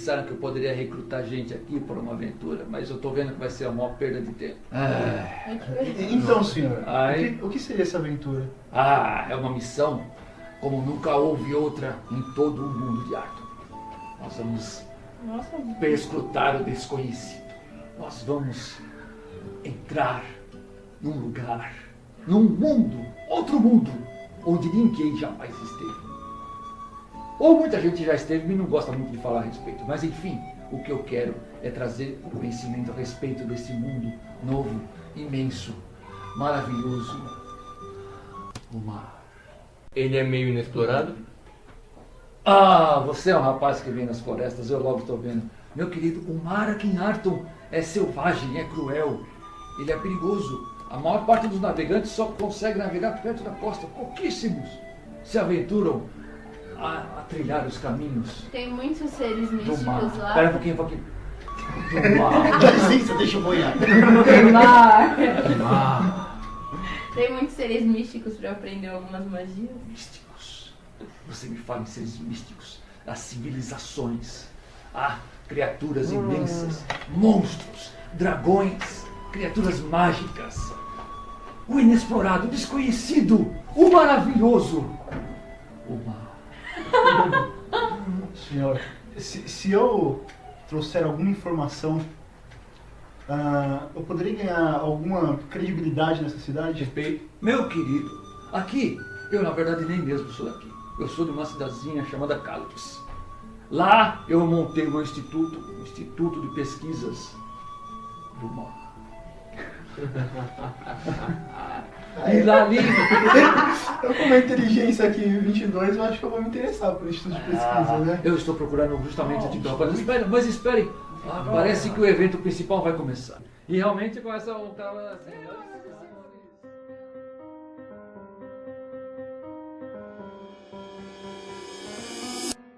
disseram que eu poderia recrutar gente aqui para uma aventura, mas eu tô vendo que vai ser a maior perda de tempo. Então, senhor, Ai. o que seria essa aventura? É uma missão como nunca houve outra em todo o mundo de Arthur. Nós vamos perscrutar o desconhecido. Nós vamos entrar num lugar, num mundo, outro mundo, onde ninguém jamais esteve. Ou muita gente já esteve e não gosta muito de falar a respeito. Mas enfim, o que eu quero é trazer o conhecimento a respeito desse mundo novo, imenso, maravilhoso. O mar. Ele é meio inexplorado? Você é um rapaz que vem nas florestas, eu logo estou vendo. Meu querido, o mar aqui em Arton é selvagem, é cruel. Ele é perigoso. A maior parte dos navegantes só consegue navegar perto da costa. Pouquíssimos se aventuram a trilhar os caminhos Tem muitos seres do místicos mar. lá. Espera um pouquinho, Do mar. Dá licença, deixa eu boiar. Tem muitos seres místicos pra aprender algumas magias. Místicos. Você me fala em seres místicos. As civilizações. Criaturas imensas. Monstros. Dragões. Criaturas mágicas. O inexplorado, o desconhecido. O maravilhoso. O mar. Senhor, se eu trouxer alguma informação, eu poderia ganhar alguma credibilidade nessa cidade? Respeito. Meu querido, aqui, eu na verdade nem mesmo sou daqui. Eu sou de uma cidadezinha chamada Calypso. Lá eu montei um instituto de pesquisas do mar. E lá ali... Eu com uma inteligência aqui 22, eu acho que eu vou me interessar por estudo de pesquisa, né? Eu estou procurando justamente de tal coisa. Mas espere. Parece que o evento principal vai começar. E realmente começa o cara assim...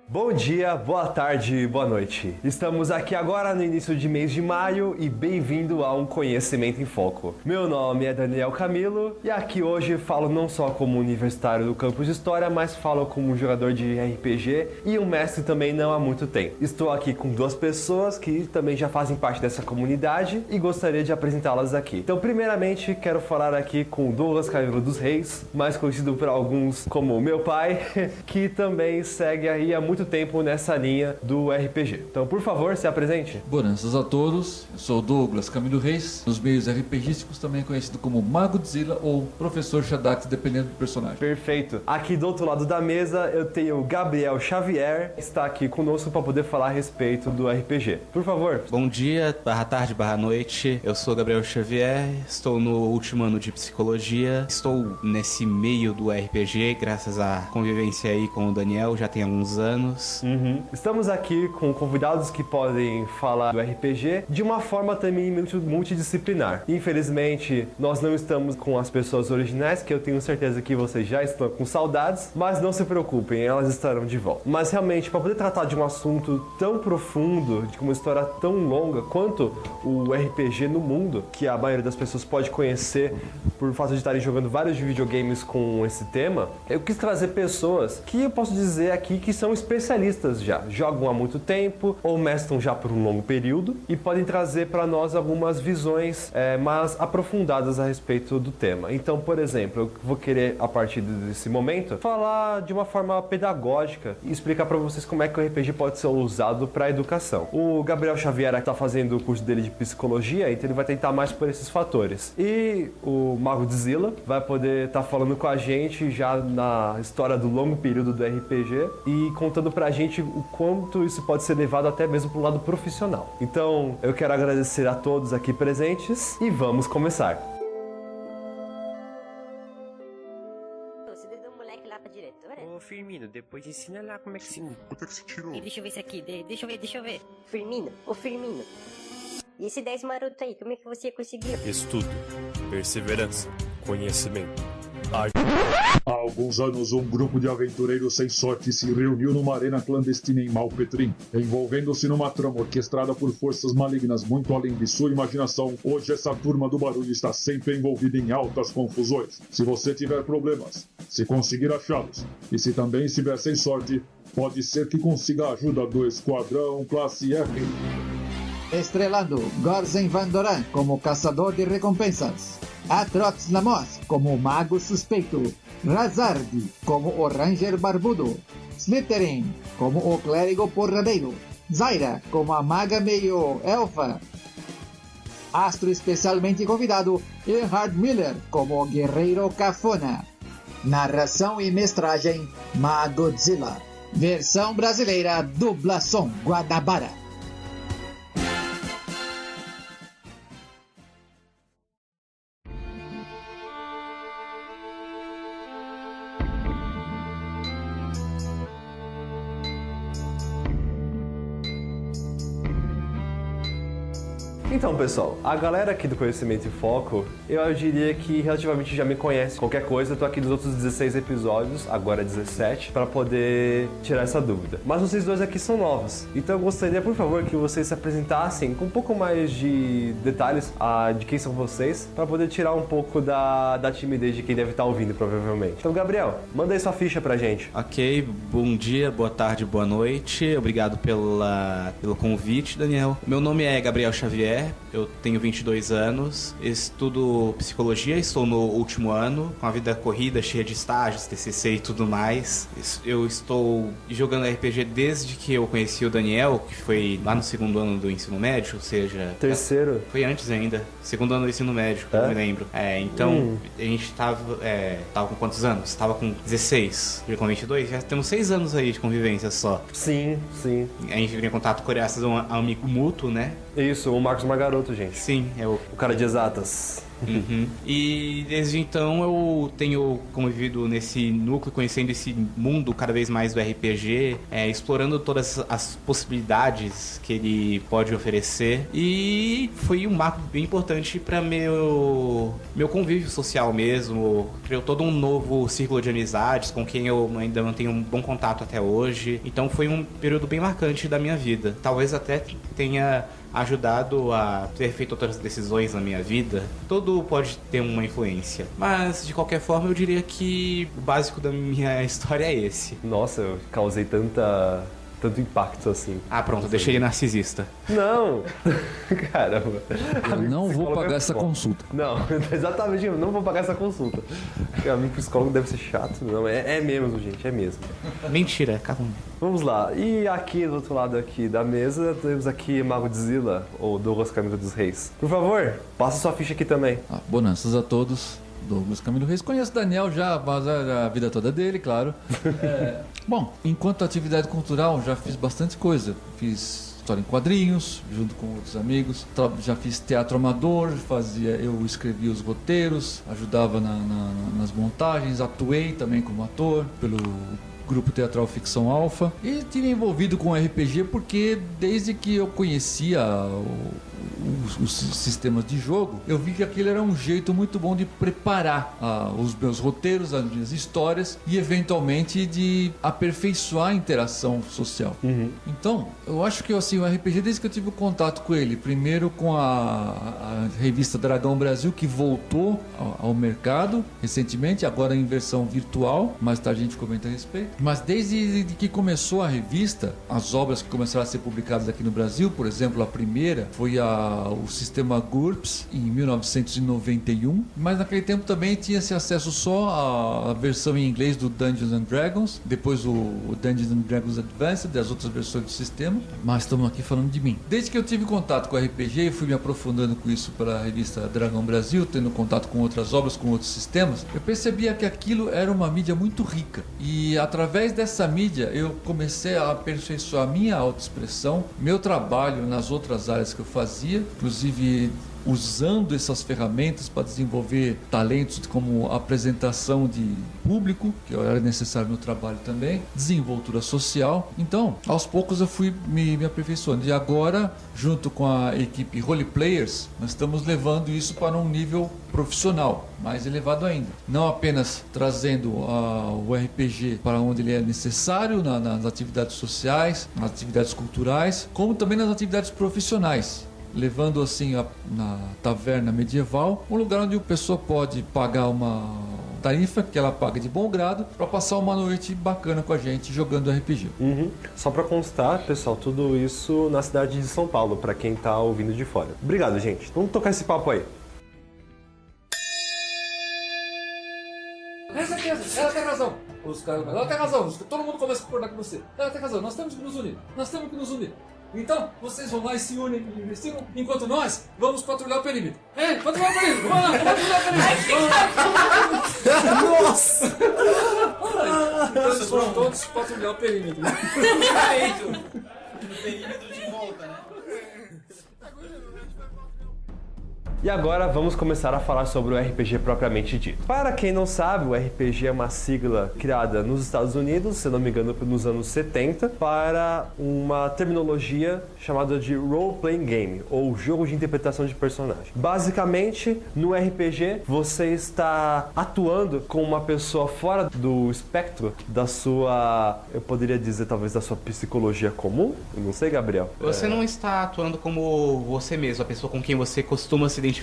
Bom dia, boa tarde, boa noite. Estamos aqui agora no início de mês de maio e bem-vindo a um Conhecimento em Foco. Meu nome é Daniel Camilo e aqui hoje falo não só como universitário do campus de História, mas falo como um jogador de RPG e um mestre também não há muito tempo. Estou aqui com duas pessoas que também já fazem parte dessa comunidade e gostaria de apresentá-las aqui. Então, primeiramente, quero falar aqui com Douglas Camilo dos Reis, mais conhecido por alguns como meu pai, que também segue aí há muito tempo nessa linha do RPG. Então, por favor, se apresente. Bonanças a todos, eu sou Douglas Camilo Reis, nos meios RPGísticos também conhecido como Mago de Zila ou Professor Shadax, dependendo do personagem. Perfeito. Aqui do outro lado da mesa eu tenho o Gabriel Xavier, que está aqui conosco para poder falar a respeito do RPG. Por favor. Bom dia, barra tarde, barra noite. Eu sou Gabriel Xavier, estou no último ano de Psicologia. Estou nesse meio do RPG, graças à convivência aí com o Daniel, já tem alguns anos. Estamos aqui com convidados que podem falar do RPG de uma forma também multidisciplinar. Infelizmente, nós não estamos com as pessoas originais, que eu tenho certeza que vocês já estão com saudades, mas não se preocupem, elas estarão de volta. Mas realmente, para poder tratar de um assunto tão profundo, de uma história tão longa quanto o RPG no mundo, que a maioria das pessoas pode conhecer por fato de estarem jogando vários videogames com esse tema, eu quis trazer pessoas que eu posso dizer aqui que são especialistas já, jogam há muito tempo ou mestram já por um longo período e podem trazer para nós algumas visões mais aprofundadas a respeito do tema. Então, por exemplo, eu vou querer, a partir desse momento, falar de uma forma pedagógica e explicar para vocês como é que o RPG pode ser usado para a educação. O Gabriel Xavier está fazendo o curso dele de Psicologia, então ele vai tentar mais por esses fatores. E o Mago de Zila vai poder estar falando com a gente já na história do longo período do RPG e contando pra gente o quanto isso pode ser levado até mesmo pro lado profissional. Então, eu quero agradecer a todos aqui presentes e vamos começar. Você deu um moleque lá pra diretora? Ô Firmino, depois ensina lá como é que se... Quanto é que você tirou? Deixa eu ver isso aqui, deixa eu ver. Firmino, ô Firmino. E esse 10 maroto aí, como é que você conseguiu? Estudo, perseverança, conhecimento, Há alguns anos, um grupo de aventureiros sem sorte se reuniu numa arena clandestina em Malpetrim, envolvendo-se numa trama orquestrada por forças malignas muito além de sua imaginação. Hoje, essa turma do barulho está sempre envolvida em altas confusões. Se você tiver problemas, se conseguir achá-los, e se também estiver sem sorte, pode ser que consiga a ajuda do Esquadrão Classe F. Estrelando Gorzen Vandoran como caçador de recompensas, Atrox Lamos como o mago suspeito, Razard como o ranger barbudo, Slytherin como o clérigo porradeiro, Zaira como a maga meio elfa, astro especialmente convidado, Erhard Miller como o guerreiro cafona. Narração e mestragem Magodzilla. Versão brasileira, dublação Guanabara. Então, pessoal, a galera aqui do Conhecimento em Foco, eu diria que relativamente já me conhece. Qualquer coisa, eu tô aqui nos outros 16 episódios, agora 17, para poder tirar essa dúvida. Mas vocês dois aqui são novos, então eu gostaria, por favor, que vocês se apresentassem com um pouco mais de detalhes de quem são vocês, para poder tirar um pouco da timidez de quem deve estar ouvindo, provavelmente. Então, Gabriel, manda aí sua ficha pra gente. Ok, bom dia, boa tarde, boa noite. Obrigado pelo convite, Daniel. Meu nome é Gabriel Xavier. Eu tenho 22 anos, estudo psicologia, estou no último ano, com a vida corrida, cheia de estágios, TCC e tudo mais. Eu estou jogando RPG desde que eu conheci o Daniel, que foi lá no segundo ano do ensino médio, ou seja... Terceiro? Foi antes ainda, segundo ano do ensino médio, eu me lembro. Então, a gente tava com quantos anos? Tava com 16, já com 22, já temos 6 anos aí de convivência só. Sim, sim. A gente veio em contato graças a um amigo mútuo, né? Isso, o Marcos Magaroto, gente. Sim, é o cara de exatas. Uhum. E desde então eu tenho convivido nesse núcleo, conhecendo esse mundo cada vez mais do RPG, explorando todas as possibilidades que ele pode oferecer, e foi um marco bem importante para meu convívio social mesmo. Criou todo um novo círculo de amizades com quem eu ainda mantenho um bom contato até hoje. Então foi um período bem marcante da minha vida. Talvez até tenha ajudado a ter feito outras decisões na minha vida. Tudo pode ter uma influência, mas de qualquer forma eu diria que o básico da minha história é esse. Nossa, eu causei tanto impacto assim. Ah, pronto, deixei ele narcisista. Não! Caramba. Eu não vou pagar essa consulta. Não, exatamente, eu não vou pagar essa consulta. Amigo psicólogo deve ser chato. Não, é mesmo, gente, é mesmo. Mentira, calma. Vamos lá, e aqui do outro lado aqui da mesa, temos aqui Magodzilla, ou Douglas Camilo dos Reis. Por favor, passa sua ficha aqui também. Bonanças a todos. Douglas Camilo Reis. Conheço o Daniel já, mas a vida toda dele, claro. Bom, enquanto atividade cultural, já fiz bastante coisa. Fiz história em quadrinhos, junto com outros amigos. Já fiz teatro amador, eu escrevia os roteiros, ajudava nas montagens, atuei também como ator pelo grupo teatral Ficção Alfa, e tive envolvido com RPG porque desde que eu conhecia os sistemas de jogo, eu vi que aquilo era um jeito muito bom de preparar os meus roteiros, as minhas histórias e eventualmente de aperfeiçoar a interação social. Então, eu acho que assim, o RPG, desde que eu tive o contato com ele, primeiro com a revista Dragão Brasil, que voltou ao mercado recentemente, agora em versão virtual, mais tarde a gente comenta a respeito. Mas desde que começou a revista, as obras que começaram a ser publicadas aqui no Brasil, por exemplo, a primeira foi o sistema GURPS em 1991, mas naquele tempo também tinha-se acesso só à versão em inglês do Dungeons and Dragons, depois o Dungeons and Dragons Advanced e as outras versões do sistema, mas estamos aqui falando de mim. Desde que eu tive contato com o RPG, fui me aprofundando com isso pela revista Dragão Brasil, tendo contato com outras obras, com outros sistemas, eu percebia que aquilo era uma mídia muito rica, e através dessa mídia eu comecei a aperfeiçoar a minha autoexpressão, meu trabalho nas outras áreas que eu fazia, inclusive inclusive usando essas ferramentas para desenvolver talentos como apresentação de público, que era necessário no trabalho também, desenvoltura social. Então, aos poucos eu fui me aperfeiçoando. E agora, junto com a equipe Role Players, nós estamos levando isso para um nível profissional, mais elevado ainda. Não apenas trazendo o RPG para onde ele é necessário, nas atividades sociais, nas atividades culturais, como também nas atividades profissionais. Levando assim na taverna medieval, um lugar onde a pessoa pode pagar uma tarifa que ela paga de bom grado para passar uma noite bacana com a gente jogando RPG. Só para constar, pessoal, tudo isso na cidade de São Paulo, para quem tá ouvindo de fora. Obrigado, gente. Vamos tocar esse papo aí. Ela tem razão. Ela tem razão. Todo mundo começa a concordar com você. Ela tem razão. Nós temos que nos unir. Então, vocês vão lá e se unem e investigam, enquanto nós vamos patrulhar o perímetro. Patrulhar o perímetro! Vamos lá, patrulhar o perímetro! Nossa! Então, eles vão todos patrulhar o perímetro. O perímetro de volta, né? E agora vamos começar a falar sobre o RPG propriamente dito. Para quem não sabe, o RPG é uma sigla criada nos Estados Unidos, se não me engano, nos anos 70, para uma terminologia chamada de Role Playing Game, ou jogo de interpretação de personagem. Basicamente, no RPG, você está atuando com uma pessoa fora do espectro da sua, eu poderia dizer talvez da sua psicologia comum? Eu não sei, Gabriel. Você não está atuando como você mesmo, a pessoa com quem você costuma se identificar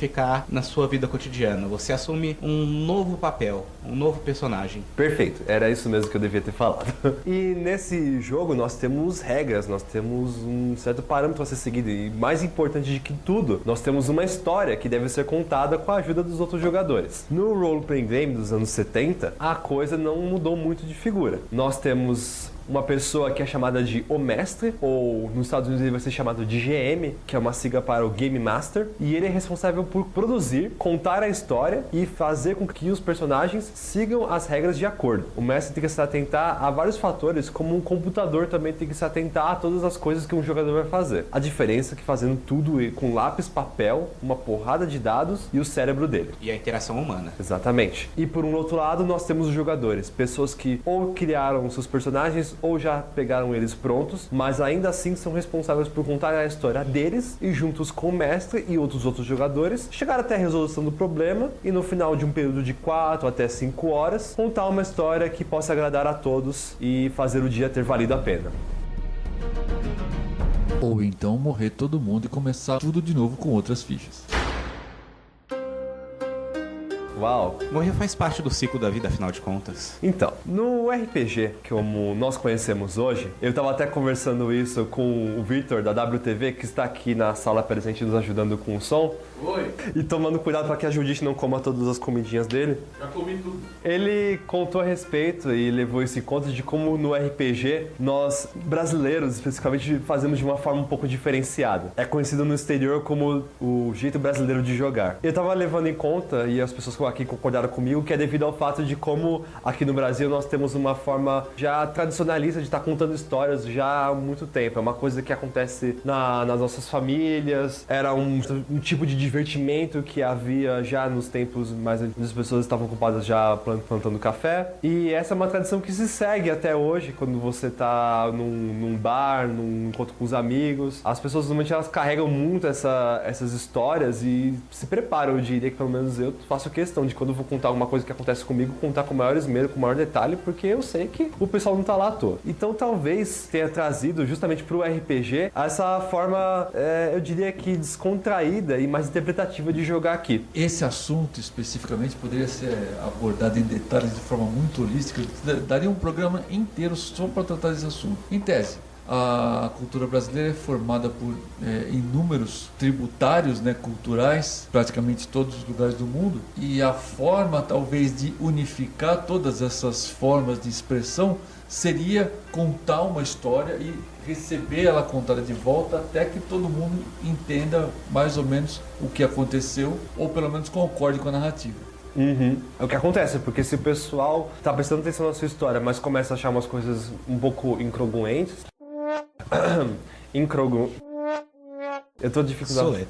na sua vida cotidiana. Você assume um novo papel, um novo personagem. Perfeito, era isso mesmo que eu devia ter falado. E nesse jogo nós temos regras, nós temos um certo parâmetro a ser seguido e mais importante de que tudo, nós temos uma história que deve ser contada com a ajuda dos outros jogadores. No Role Playing Game dos anos 70, a coisa não mudou muito de figura. Nós temos uma pessoa que é chamada de O Mestre, ou nos Estados Unidos ele vai ser chamado de GM, que é uma sigla para o Game Master, e ele é responsável por produzir, contar a história e fazer com que os personagens sigam as regras de acordo. O mestre tem que se atentar a vários fatores, como um computador também tem que se atentar a todas as coisas que um jogador vai fazer. A diferença é que fazendo tudo com lápis, papel, uma porrada de dados e o cérebro dele. E a interação humana. Exatamente. E por um outro lado, nós temos os jogadores, pessoas que ou criaram seus personagens ou já pegaram eles prontos, mas ainda assim são responsáveis por contar a história deles e juntos com o mestre e outros jogadores, chegar até a resolução do problema e no final de um período de 4 até 5 horas, contar uma história que possa agradar a todos e fazer o dia ter valido a pena. Ou então morrer todo mundo e começar tudo de novo com outras fichas. Uau! Morrer faz parte do ciclo da vida, afinal de contas. Então, no RPG, como nós conhecemos hoje, eu tava até conversando isso com o Victor da WTV, que está aqui na sala presente nos ajudando com o som. Oi! E tomando cuidado para que a Judite não coma todas as comidinhas dele. Já comi tudo. Ele contou a respeito e levou esse conto de como no RPG nós, brasileiros especificamente, fazemos de uma forma um pouco diferenciada. É conhecido no exterior como o jeito brasileiro de jogar. Eu tava levando em conta, e as pessoas aqui concordaram comigo, que é devido ao fato de como aqui no Brasil nós temos uma forma já tradicionalista de estar contando histórias já há muito tempo. É uma coisa que acontece nas nossas famílias, era um tipo de divertimento que havia já nos tempos mais antigos, as pessoas estavam ocupadas já plantando café. E essa é uma tradição que se segue até hoje, quando você tá num bar, num encontro com os amigos. As pessoas normalmente elas carregam muito essas histórias e se preparam, eu diria que pelo menos eu faço questão de quando eu vou contar alguma coisa que acontece comigo, contar com maior esmero, com maior detalhe, porque eu sei que o pessoal não tá lá à toa. Então talvez tenha trazido justamente pro RPG essa forma, eu diria que descontraída e mais interpretativa de jogar aqui. Esse assunto especificamente poderia ser abordado em detalhes de forma muito holística, daria um programa inteiro só para tratar desse assunto. Em tese, a cultura brasileira é formada por inúmeros tributários, culturais, praticamente todos os lugares do mundo, e a forma talvez de unificar todas essas formas de expressão seria contar uma história e receber ela contada de volta até que todo mundo entenda mais ou menos o que aconteceu, ou pelo menos concorde com a narrativa. É o que acontece, porque se o pessoal tá prestando atenção na sua história, mas começa a achar umas coisas um pouco incongruentes... Eu tô dificuldade.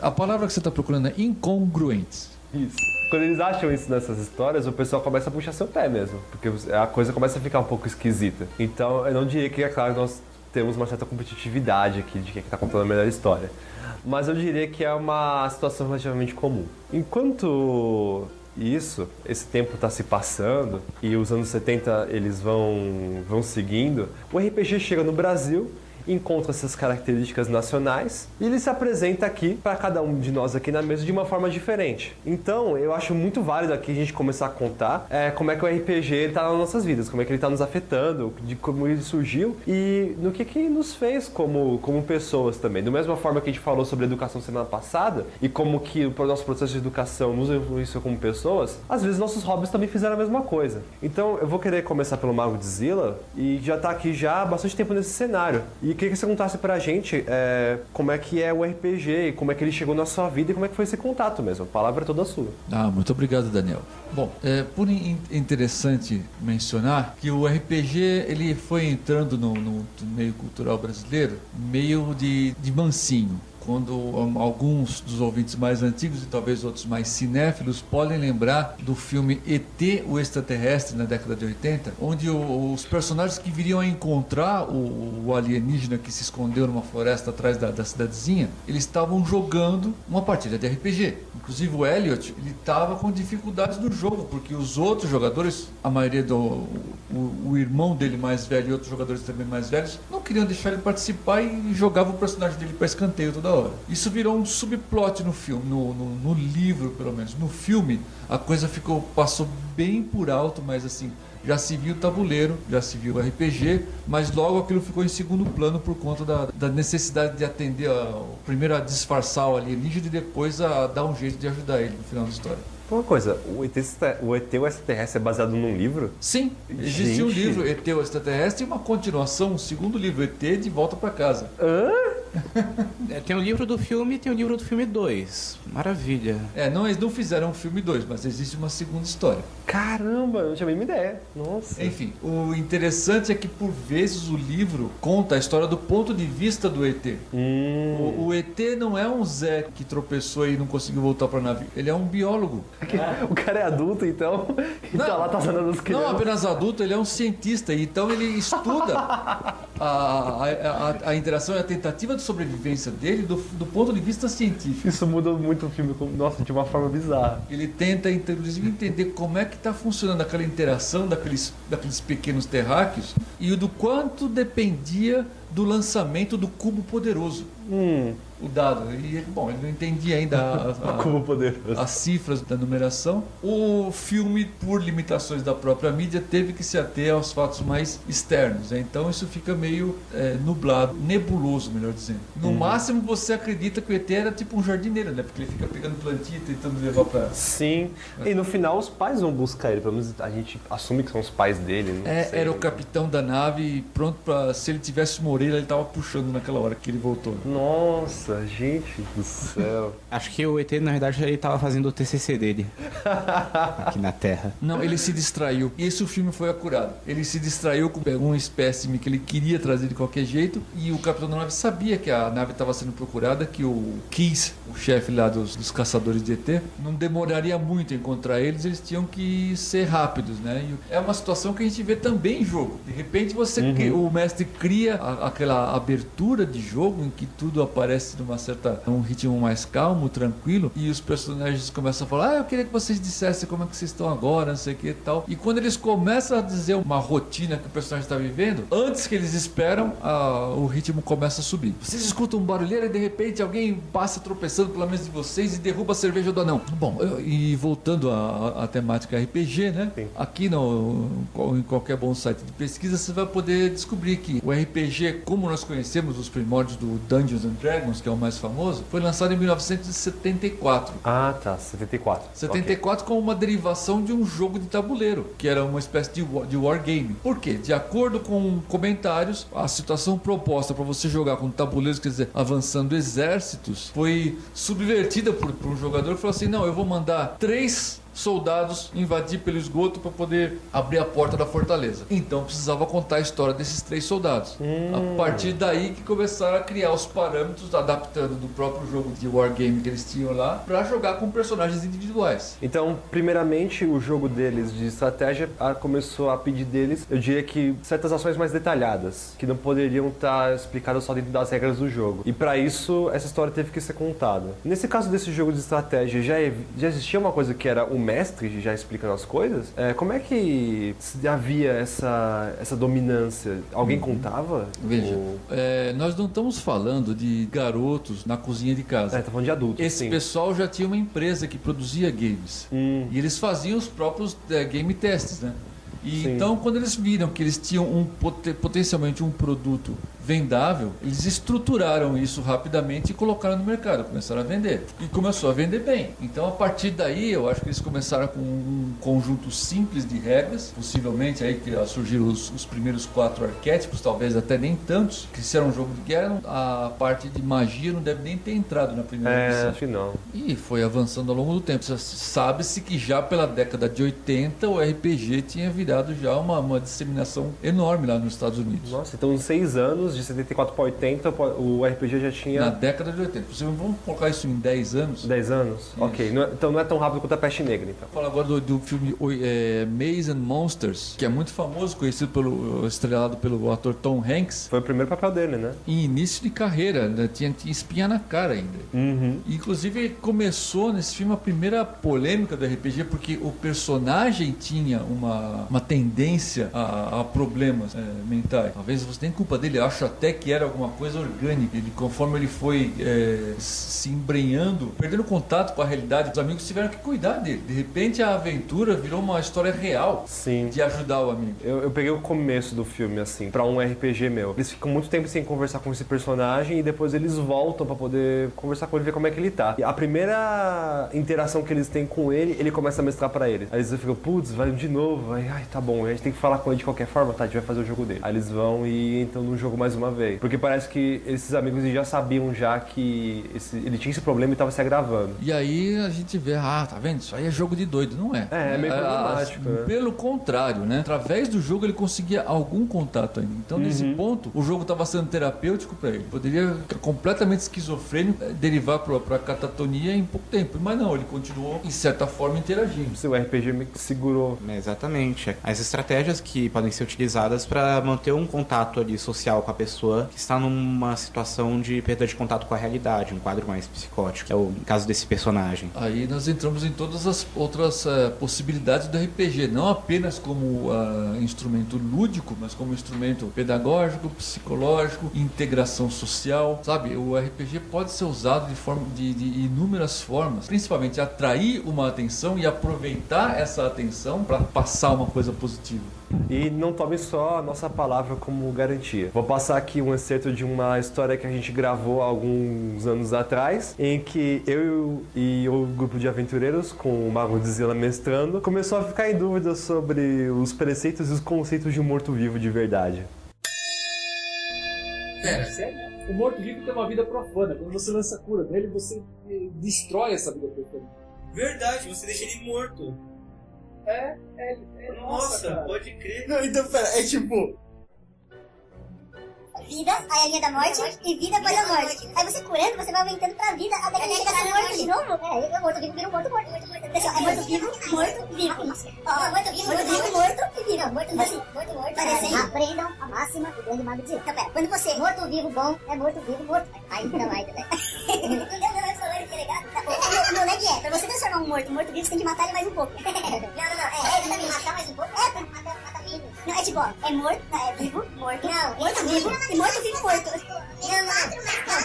A palavra que você está procurando é incongruentes. Isso. Quando eles acham isso nessas histórias, o pessoal começa a puxar seu pé mesmo, porque a coisa começa a ficar um pouco esquisita. Então, eu não diria que, é claro, nós temos uma certa competitividade aqui de quem está contando a melhor história. Mas eu diria que é uma situação relativamente comum. Enquanto esse tempo está se passando e os anos 70 eles vão seguindo, o RPG chega no Brasil, encontra essas características nacionais e ele se apresenta aqui para cada um de nós aqui na mesa de uma forma diferente. Então, eu acho muito válido aqui a gente começar a contar como é que o RPG está nas nossas vidas, como é que ele está nos afetando, de como ele surgiu e no que nos fez como pessoas também. Da mesma forma que a gente falou sobre educação semana passada e como que o nosso processo de educação nos influenciou como pessoas, às vezes nossos hobbies também fizeram a mesma coisa. Então, eu vou querer começar pelo Mago de Zila e já tá aqui já há bastante tempo nesse cenário. E queria que você contasse pra gente como é que é o RPG, como é que ele chegou na sua vida e como é que foi esse contato mesmo. A palavra é toda sua. Muito obrigado, Daniel. Bom, por interessante mencionar que o RPG ele foi entrando no meio cultural brasileiro meio de mansinho. Quando alguns dos ouvintes mais antigos e talvez outros mais cinéfilos podem lembrar do filme E.T., o Extraterrestre, na década de 80, onde os personagens que viriam a encontrar o alienígena que se escondeu numa floresta atrás da cidadezinha, eles estavam jogando uma partida de RPG. Inclusive o Elliot, ele estava com dificuldades no jogo, porque os outros jogadores, a maioria o irmão dele mais velho e outros jogadores também mais velhos, não queriam deixar ele participar e jogavam o personagem dele para escanteio toda hora. Isso virou um subplot no filme, no livro pelo menos. No filme a coisa passou bem por alto, mas assim, já se viu o tabuleiro, já se viu o RPG, mas logo aquilo ficou em segundo plano por conta da necessidade de atender primeiro a disfarçar o alienígena e depois a dar um jeito de ajudar ele no final da história. Uma coisa, o ET o Extraterrestre é baseado num livro? Sim, existe um livro, ET o Extraterrestre, e uma continuação, um segundo livro, ET de Volta para Casa. Tem o livro do filme e tem o livro do filme 2. Maravilha. Não, eles não fizeram o filme 2, mas existe uma segunda história. Caramba, eu não tinha a mínima ideia. Nossa. Enfim, o interessante é que por vezes o livro conta a história do ponto de vista do ET. O ET não é um Zé que tropeçou e não conseguiu voltar para a nave. Ele é um biólogo. O cara é adulto, então, e tá lá tasando as crianças. Não apenas adulto, ele é um cientista, então ele estuda a interação e a tentativa de sobrevivência dele do ponto de vista científico. Isso muda muito o filme, nossa, de uma forma bizarra. Ele tenta, inclusive, entender como é que está funcionando aquela interação daqueles pequenos terráqueos e do quanto dependia do lançamento do cubo poderoso. O dado. E, bom, ele não entendia ainda as cifras da numeração. O filme, por limitações da própria mídia, teve que se ater aos fatos mais externos. Então isso fica meio nublado, nebuloso, melhor dizendo. No máximo você acredita que o ET era tipo um jardineiro, né? Porque ele fica pegando plantinha e tentando levar pra... Sim. E no final os pais vão buscar ele. Pelo menos a gente assume que são os pais dele. Era o capitão da nave e pronto pra... Se ele tivesse uma orelha, ele tava puxando naquela hora que ele voltou. Nossa, gente do céu. Acho que o ET, na verdade, ele tava fazendo o TCC dele. Aqui na Terra. Não, ele se distraiu. Esse o filme foi acurado. Ele se distraiu com um espécime que ele queria trazer de qualquer jeito e o capitão da nave sabia que a nave estava sendo procurada, que o Keys, o chefe lá dos caçadores de ET, não demoraria muito a encontrar eles tinham que ser rápidos, né? E é uma situação que a gente vê também em jogo. De repente o mestre cria aquela abertura de jogo em que tudo aparece num ritmo mais calmo, tranquilo, e os personagens começam a falar: eu queria que vocês dissessem como é que vocês estão agora, não sei o que e tal. E quando eles começam a dizer uma rotina que o personagem está vivendo, antes que eles esperam, o ritmo começa a subir. Vocês escutam um barulheiro e de repente alguém passa tropeçando pela mesa de vocês e derruba a cerveja do anão. Bom, e voltando à temática RPG, né? Sim. Aqui em qualquer bom site de pesquisa você vai poder descobrir que o RPG, como nós conhecemos os primórdios do Dungeons and Dragons, que é o mais famoso, foi lançado em 1974. Ah, tá, 74. 74 como uma derivação de um jogo de tabuleiro, que era uma espécie de wargame. Por quê? De acordo com comentários, a situação proposta para você jogar com tabuleiros, quer dizer, avançando exércitos, foi subvertida por um jogador que falou assim: não, eu vou mandar 3 soldados invadir pelo esgoto para poder abrir a porta da fortaleza. Então precisava contar a história desses 3 soldados. A partir daí que começaram a criar os parâmetros, adaptando do próprio jogo de wargame que eles tinham lá, para jogar com personagens individuais. Então, primeiramente, o jogo deles de estratégia começou a pedir deles, eu diria que certas ações mais detalhadas, que não poderiam estar explicadas só dentro das regras do jogo. E para isso, essa história teve que ser contada. Nesse caso desse jogo de estratégia, já existia uma coisa que era o mestre já explicando as coisas? Como é que havia essa dominância? Alguém contava? Veja, nós não estamos falando de garotos na cozinha de casa. Tá falando de adultos. Esse pessoal já tinha uma empresa que produzia games. E eles faziam os próprios game tests, né? E então, quando eles viram que eles tinham potencialmente um produto vendável, eles estruturaram isso rapidamente e colocaram no mercado, começaram a vender. E começou a vender bem. Então, a partir daí, eu acho que eles começaram com um conjunto simples de regras, possivelmente aí que surgiram os primeiros 4 arquétipos, talvez até nem tantos, que se era um jogo de guerra, a parte de magia não deve nem ter entrado na primeira edição. Acho que não. E foi avançando ao longo do tempo. Sabe-se que já pela década de 80 o RPG tinha virado já uma disseminação enorme lá nos Estados Unidos. Nossa, então em 6 anos, de 74 para 80, o RPG já tinha... Na década de 80. Vamos colocar isso em 10 anos? 10 anos? Isso. Ok. Então não é tão rápido quanto a Peste Negra, então. Vou falar agora do filme Maze and Monsters, que é muito famoso, conhecido estrelado pelo ator Tom Hanks. Foi o primeiro papel dele, né? Em início de carreira, né? Tinha espinha na cara ainda. Inclusive, começou nesse filme a primeira polêmica do RPG, porque o personagem tinha uma tendência a problemas mentais. Talvez você tenha culpa dele, acha até que era alguma coisa orgânica. Ele, conforme ele foi se embrenhando, perdendo contato com a realidade, os amigos tiveram que cuidar dele. De repente a aventura virou uma história real. Sim. De ajudar o amigo. Eu peguei o começo do filme, assim, pra um RPG meu. Eles ficam muito tempo sem conversar com esse personagem e depois eles voltam pra poder conversar com ele e ver como é que ele tá. E a primeira interação que eles têm com ele, ele começa a mestrar pra eles. Aí eles ficam, putz, vai de novo. Aí, tá bom, a gente tem que falar com ele de qualquer forma, tá? A gente vai fazer o jogo dele. Aí eles vão e entram no jogo mais uma vez. Porque parece que esses amigos já sabiam já que ele tinha esse problema e tava se agravando. E aí a gente vê, tá vendo? Isso aí é jogo de doido, não é? É meio problemático, né? Pelo contrário, né? Através do jogo ele conseguia algum contato ainda. Então, nesse ponto, o jogo estava sendo terapêutico para ele. Poderia ficar completamente esquizofrênico, derivar para catatonia em pouco tempo. Mas não, ele continuou, em certa forma, interagindo. O RPG meio que segurou. Exatamente. As estratégias que podem ser utilizadas para manter um contato ali social com a pessoa que está numa situação de perda de contato com a realidade, um quadro mais psicótico. É o caso desse personagem. Aí nós entramos em todas as outras possibilidades do RPG, não apenas como instrumento lúdico, mas como instrumento pedagógico, psicológico, integração social, sabe? O RPG pode ser usado de inúmeras formas, principalmente atrair uma atenção e aproveitar essa atenção para passar uma coisa positiva. E não tome só a nossa palavra como garantia. Vou passar aqui um excerto de uma história que a gente gravou há alguns anos atrás, em que eu e o grupo de aventureiros, com o Mago de Zila mestrando, começou a ficar em dúvida sobre os preceitos e os conceitos de um morto-vivo de verdade. Sério? O morto-vivo tem uma vida profana. Quando você lança a cura dele, você destrói essa vida profana. Verdade, você deixa ele morto. Nossa, pode crer. Não, então, pera, é tipo... Vida, aí a linha da morte, e vida após a morte. Aí você curando, você vai aumentando pra vida, até que ele chega a ser morto de novo. O morto-vivo vira um morto-morto. É morto-vivo, morto-vivo. Ó, morto-vivo, morto e vivo. Não, morto-vivo, morto-morto. Parecem. Aprendam a máxima do grande mago de Zila. Então, pera, quando você é morto-vivo bom, é morto-vivo, morto. Aí, não, né? Não é que é. Pra você transformar um morto-vivo, você tem que matar ele mais um pouco. Não. Exatamente. Matar mais um pouco? Pra matar vivo. Não, é tipo, ó, é morto, é vivo, morto. Não, morto-vivo e morto-vivo, morto. Não,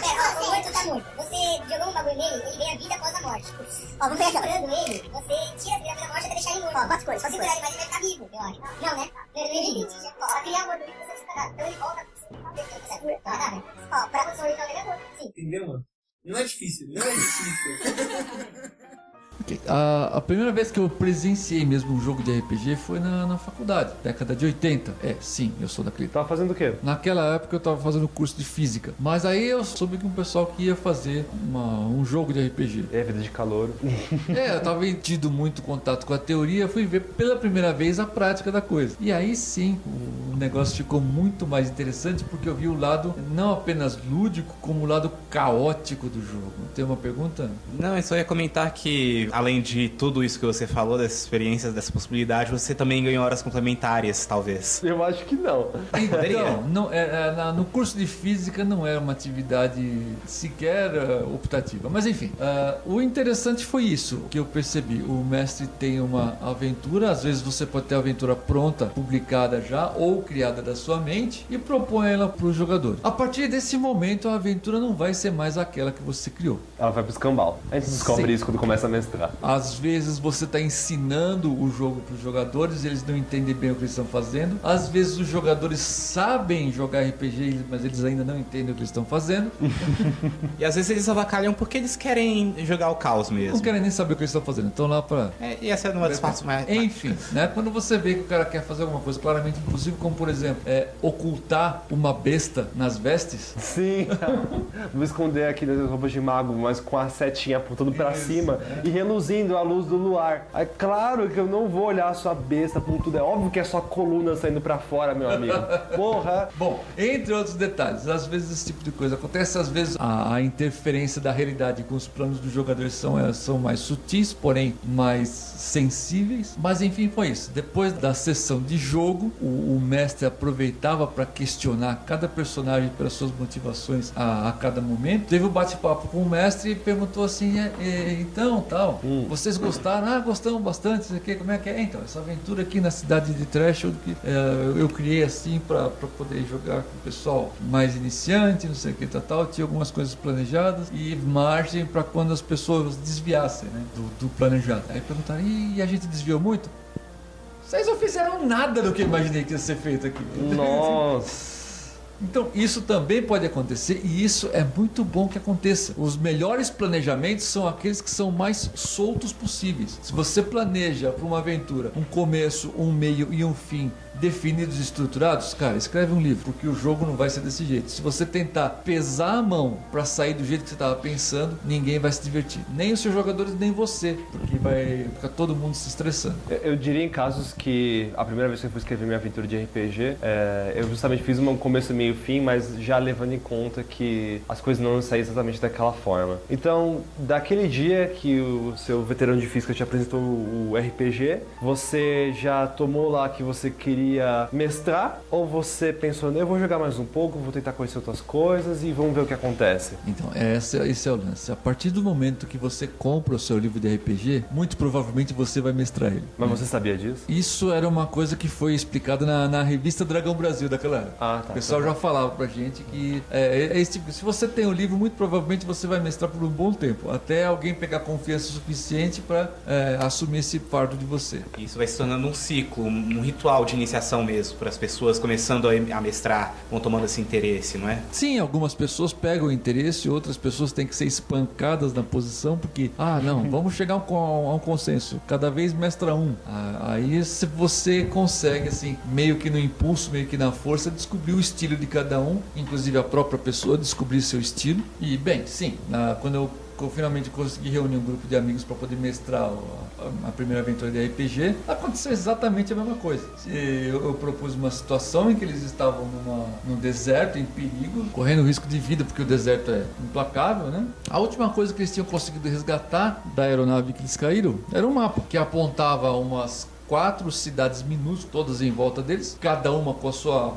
pera, ó, o morto tá morto. Você jogou um bagulho nele, ele ganha vida após a morte. Ó, vamos pegar aqui, ó. Ele, você tira a vida da morte até deixar ele morto. Ó, 4 coisas. Pra segurar ele, mas ele vai ficar vivo, eu acho. Não, né? Ó, pra criar um morto-vivo, você precisa cagar. Então ele volta pra você. Ó, pra você orientar ele é morto, sim. Entendeu, mano? Não é difícil. A primeira vez que eu presenciei mesmo um jogo de RPG foi na faculdade, década de 80. Sim, eu sou daquele. Tava fazendo o quê? Naquela época eu tava fazendo curso de física. Mas aí eu soube que um pessoal que ia fazer um jogo de RPG. Vida de calor. Eu tava tido muito contato com a teoria, fui ver pela primeira vez a prática da coisa. E aí sim, o negócio ficou muito mais interessante porque eu vi o lado não apenas lúdico, como o lado caótico do jogo. Tem uma pergunta? Não, eu só ia comentar que, além de tudo isso que você falou, dessas experiências, dessa possibilidade, você também ganhou horas complementares, talvez. Eu acho que não. Então, no curso de física não era uma atividade sequer optativa. Mas enfim, o interessante foi isso que eu percebi. O mestre tem uma aventura, às vezes você pode ter a aventura pronta, publicada já, ou criada da sua mente, e propõe ela para o jogador. A partir desse momento, a aventura não vai ser mais aquela que você criou. Ela vai pro escambau. A gente descobre isso quando começa a mestrar. Às vezes você está ensinando o jogo para os jogadores, eles não entendem bem o que eles estão fazendo. Às vezes os jogadores sabem jogar RPG, mas eles ainda não entendem o que eles estão fazendo. E às vezes eles avacalham porque eles querem jogar o caos mesmo. Não querem nem saber o que eles estão fazendo. Estão lá para... E essa é uma das partes mais... Enfim, né? Quando você vê que o cara quer fazer alguma coisa claramente impossível, como por exemplo, ocultar uma besta nas vestes. Sim. Vou esconder aqui nas roupas de mago, mas com a setinha apontando pra cima e reluzindo a luz do luar. É claro que eu não vou olhar a sua besta com tudo. É óbvio que é só coluna saindo pra fora, meu amigo. Porra! Bom, entre outros detalhes, às vezes esse tipo de coisa acontece, às vezes a interferência da realidade com os planos dos jogadores são mais sutis, porém mais sensíveis. Mas enfim, foi isso. Depois da sessão de jogo, o mestre aproveitava para questionar cada personagem pelas suas motivações a cada momento. Teve um bate-papo com o mestre e perguntou assim, então, tal, vocês gostaram? Gostamos bastante, isso aqui, como é que é? Então, essa aventura aqui na cidade de Threshold, eu criei assim para poder jogar com o pessoal mais iniciante, não sei o que, tal, tinha algumas coisas planejadas e margem para quando as pessoas desviassem, né, do planejado. Aí perguntaram, e a gente desviou muito? Vocês não fizeram nada do que eu imaginei que ia ser feito aqui. Nossa! Então isso também pode acontecer e isso é muito bom que aconteça. Os melhores planejamentos são aqueles que são mais soltos possíveis. Se você planeja para uma aventura um começo, um meio e um fim definidos e estruturados, cara, escreve um livro, porque o jogo não vai ser desse jeito. Se você tentar pesar a mão para sair do jeito que você estava pensando, ninguém vai se divertir. Nem os seus jogadores, nem você, porque vai ficar todo mundo se estressando. Eu diria em casos que a primeira vez que eu fui escrever minha aventura de RPG, eu justamente fiz um começo, meio, fim, mas já levando em conta que as coisas não saíram exatamente daquela forma. Então, daquele dia que o seu veterano de física te apresentou o RPG, você já tomou lá que você queria mestrar, ou você pensou, eu vou jogar mais um pouco, vou tentar conhecer outras coisas e vamos ver o que acontece? Então, esse é o lance. A partir do momento que você compra o seu livro de RPG, muito provavelmente você vai mestrar ele. Mas você sabia disso? Isso era uma coisa que foi explicada na revista Dragão Brasil daquela época. Tá. O pessoal já falava pra gente que esse tipo, se você tem o livro, muito provavelmente você vai mestrar por um bom tempo, até alguém pegar confiança suficiente para assumir esse fardo de você. Isso vai se tornando um ciclo, um ritual de iniciação mesmo, para as pessoas começando a mestrar, vão tomando esse interesse, não é? Sim, algumas pessoas pegam o interesse, outras pessoas têm que ser espancadas na posição, porque, não, vamos chegar a um consenso, cada vez mestra um. Aí se você consegue, assim, meio que no impulso, meio que na força, descobrir o estilo de cada um, inclusive a própria pessoa descobrir seu estilo. E, bem, sim, quando eu finalmente consegui reunir um grupo de amigos para poder mestrar a primeira aventura de RPG, aconteceu exatamente a mesma coisa. Eu propus uma situação em que eles estavam num deserto, em perigo, correndo risco de vida, porque o deserto é implacável, né? A última coisa que eles tinham conseguido resgatar da aeronave que eles caíram era um mapa que apontava umas 4 cidades minúsculas, todas em volta deles, cada uma com a sua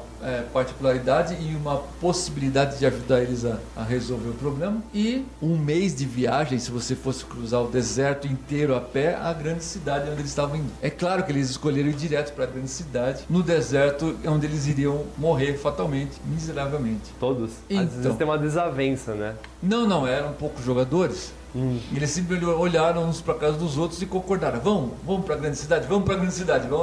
particularidade e uma possibilidade de ajudar eles a resolver o problema. E um mês de viagem, se você fosse cruzar o deserto inteiro a pé, a grande cidade onde eles estavam indo. É claro que eles escolheram ir direto para a grande cidade, no deserto onde eles iriam morrer fatalmente, miseravelmente. Todos? Então, às vezes tem uma desavença, né? Não, eram poucos jogadores. E eles simplesmente olharam uns pra casa dos outros e concordaram. Vamos pra grande cidade, vamos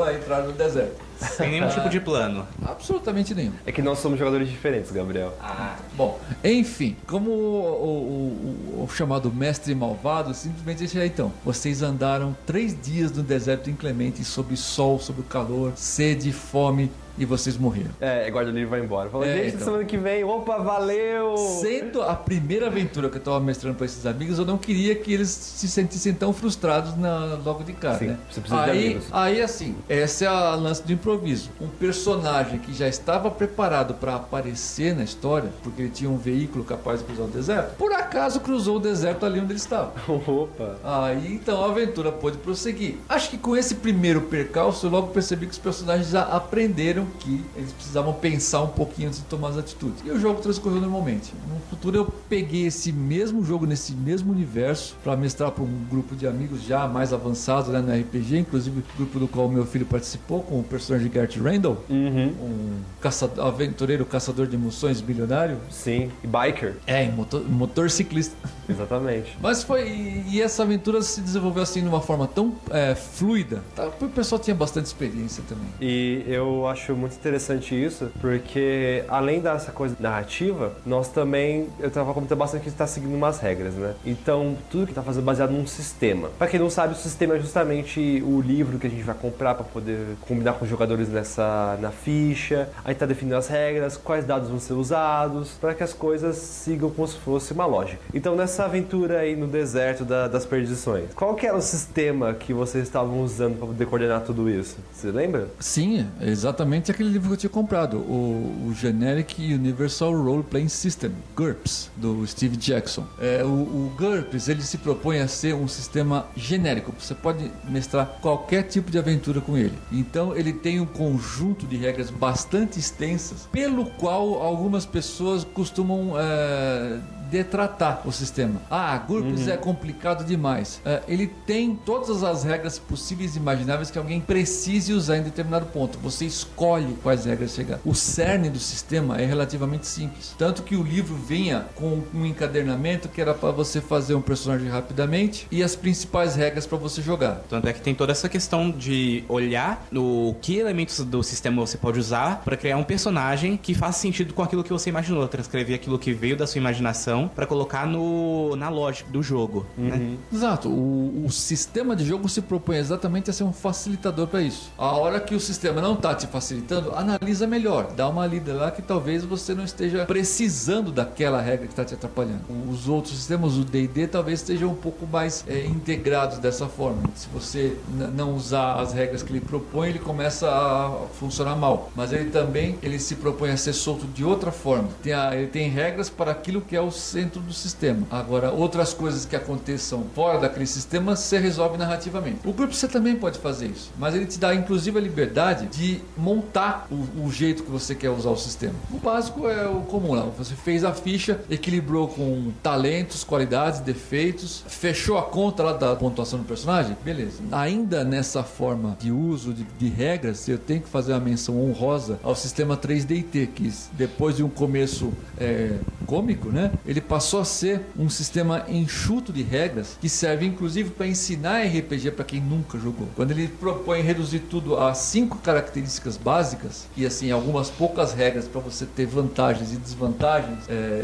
aí entrar no deserto. Sem nenhum tipo de plano. Absolutamente nenhum. É que nós somos jogadores diferentes, Gabriel. Bom, enfim, como o chamado mestre malvado, simplesmente disse aí, então, vocês andaram 3 dias no deserto inclemente, sob sol, sob o calor, sede, fome, e vocês morreram. Guarda-livro vai embora. Falou, deixa então. semana que vem. Opa, valeu! Sendo a primeira aventura que eu tava mestrando pra esses amigos, eu não queria que eles se sentissem tão frustrados logo de cara, Sim, né? você precisa de amigos. Aí, assim, essa é a lance do improviso. Um personagem que já estava preparado pra aparecer na história, porque ele tinha um veículo capaz de cruzar o deserto, por acaso cruzou o deserto ali onde ele estava. Opa! Aí, então, a aventura pôde prosseguir. Acho que com esse primeiro percalço, eu logo percebi que os personagens já aprenderam que eles precisavam pensar um pouquinho antes de tomar as atitudes. E o jogo transcorreu normalmente. No futuro eu peguei esse mesmo jogo, nesse mesmo universo, para mestrar para um grupo de amigos já mais avançados, né, no RPG, inclusive o grupo do qual meu filho participou, com o personagem de Gert Randall, um aventureiro, caçador de emoções, bilionário. Sim, e biker. Motor ciclista. Exatamente. Mas e essa aventura se desenvolveu assim de uma forma tão fluida. Tá? O pessoal tinha bastante experiência também. E eu acho muito interessante isso, porque além dessa coisa narrativa, nós também, eu tava comentando bastante que a gente tá seguindo umas regras, né? Então, tudo que tá fazendo baseado num sistema. Pra quem não sabe, o sistema é justamente o livro que a gente vai comprar pra poder combinar com os jogadores na ficha. Aí tá definindo as regras, quais dados vão ser usados, para que as coisas sigam como se fosse uma lógica. Então, nessa aventura aí no deserto das perdições, qual que era o sistema que vocês estavam usando pra poder coordenar tudo isso? Você lembra? Sim, exatamente aquele livro que eu tinha comprado, o Generic Universal Role Playing System, GURPS, do Steve Jackson. O GURPS, ele se propõe a ser um sistema genérico. Você pode mestrar qualquer tipo de aventura com ele. Então, ele tem um conjunto de regras bastante extensas, pelo qual algumas pessoas costumam detratar o sistema. GURPS é complicado demais. Ele tem todas as regras possíveis e imagináveis que alguém precise usar em determinado ponto. Você escolhe quais regras chegar. O cerne do sistema é relativamente simples. Tanto que o livro vinha com um encadernamento que era para você fazer um personagem rapidamente e as principais regras para você jogar. Tanto é que tem toda essa questão de olhar no que elementos do sistema você pode usar para criar um personagem que faça sentido com aquilo que você imaginou. Transcrever aquilo que veio da sua imaginação para colocar na lógica do jogo. Né? Exato. O sistema de jogo se propõe exatamente a ser um facilitador para isso. A hora que o sistema não está te facilitando, analisa melhor. Dá uma lida lá que talvez você não esteja precisando daquela regra que está te atrapalhando. Os outros sistemas, o D&D, talvez estejam um pouco mais integrados dessa forma. Se você não usar as regras que ele propõe, ele começa a funcionar mal. Mas ele se propõe a ser solto de outra forma. Ele tem regras para aquilo que é o centro do sistema. Agora, outras coisas que aconteçam fora daquele sistema, você resolve narrativamente. O grupo você também pode fazer isso, mas ele te dá inclusive a liberdade de montar o jeito que você quer usar o sistema. O básico é o comum lá. Você fez a ficha, equilibrou com talentos, qualidades, defeitos, fechou a conta lá da pontuação do personagem, beleza. Ainda nessa forma de uso de regras, eu tenho que fazer uma menção honrosa ao sistema 3DT, que depois de um começo cômico, né? Ele passou a ser um sistema enxuto de regras que serve inclusive para ensinar RPG para quem nunca jogou. Quando ele propõe reduzir tudo a 5 características básicas e assim algumas poucas regras para você ter vantagens e desvantagens,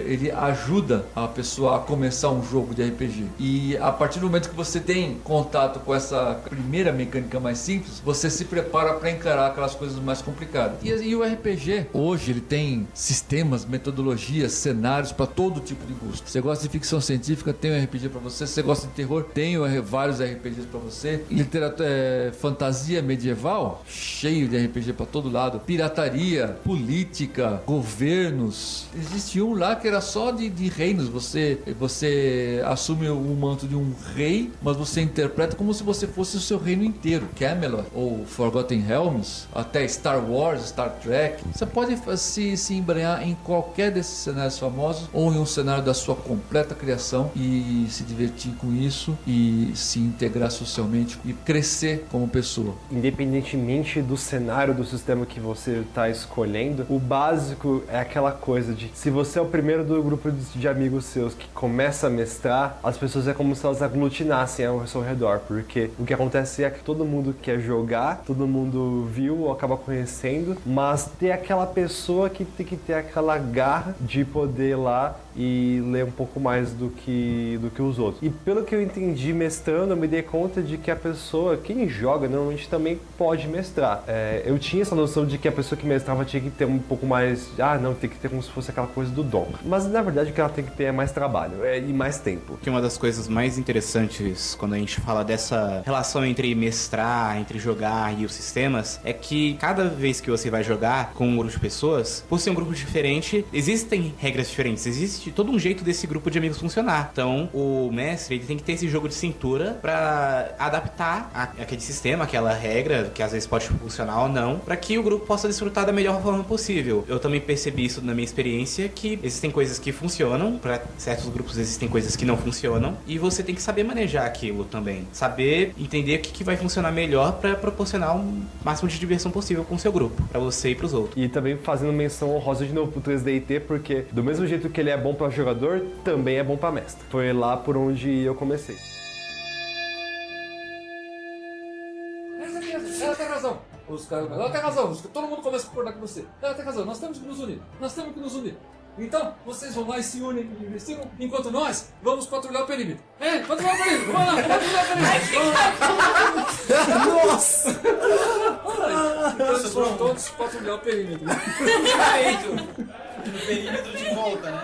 ele ajuda a pessoa a começar um jogo de RPG. E a partir do momento que você tem contato com essa primeira mecânica mais simples, você se prepara para encarar aquelas coisas mais complicadas. E o RPG hoje ele tem sistemas, metodologias, cenários para todo tipo de gosto. Você gosta de ficção científica, tem um RPG para você. Você gosta de terror, tem vários RPGs para você. Literatura, fantasia medieval, cheio de RPG para todo lado. Pirataria, política, governos. Existe um lá que era só de reinos. Você assume o manto de um rei, mas você interpreta como se você fosse o seu reino inteiro. Camelot ou Forgotten Realms, até Star Wars, Star Trek. Você pode se embrenhar em qualquer desses cenários famosos ou em um cenário cenário da sua completa criação e se divertir com isso e se integrar socialmente e crescer como pessoa. Independentemente do cenário do sistema que você está escolhendo, o básico é aquela coisa de se você é o primeiro do grupo de amigos seus que começa a mestrar, as pessoas é como se elas aglutinassem ao seu redor, porque o que acontece é que todo mundo quer jogar, todo mundo viu ou acaba conhecendo, mas tem aquela pessoa que tem que ter aquela garra de poder ir lá e ler um pouco mais do que os outros. E pelo que eu entendi mestrando, eu me dei conta de que a pessoa, quem joga, normalmente também pode mestrar. Eu tinha essa noção de que a pessoa que mestrava tinha que ter um pouco mais... não, tem que ter como se fosse aquela coisa do dom. Mas na verdade o que ela tem que ter é mais trabalho e mais tempo. Que uma das coisas mais interessantes quando a gente fala dessa relação entre mestrar, entre jogar e os sistemas, é que cada vez que você vai jogar com um grupo de pessoas, por ser um grupo diferente, existem regras diferentes, existe todo um jeito desse grupo de amigos funcionar. Então, o mestre, ele tem que ter esse jogo de cintura pra adaptar aquele sistema, aquela regra, que às vezes pode funcionar ou não, pra que o grupo possa desfrutar da melhor forma possível. Eu também percebi isso na minha experiência, que existem coisas que funcionam, pra certos grupos existem coisas que não funcionam, e você tem que saber manejar aquilo também. Saber entender o que vai funcionar melhor pra proporcionar um máximo de diversão possível com o seu grupo, pra você e pros outros. E também fazendo menção honrosa de novo pro 3DT, porque do mesmo jeito que ele é bom pra jogador, também é bom pra mestre. Foi lá por onde eu comecei. Ela tem razão. Ela tem razão. Todo mundo começa a concordar com você. Ela tem razão. Nós temos que nos unir. Nós temos que nos unir. Então, vocês vão lá e se unem e investigam, enquanto nós vamos patrulhar o perímetro. Patrulhar o perímetro! Vamos lá, patrulhar o perímetro! Nossa! Então eles vão todos patrulhar o perímetro. O perímetro de volta, né?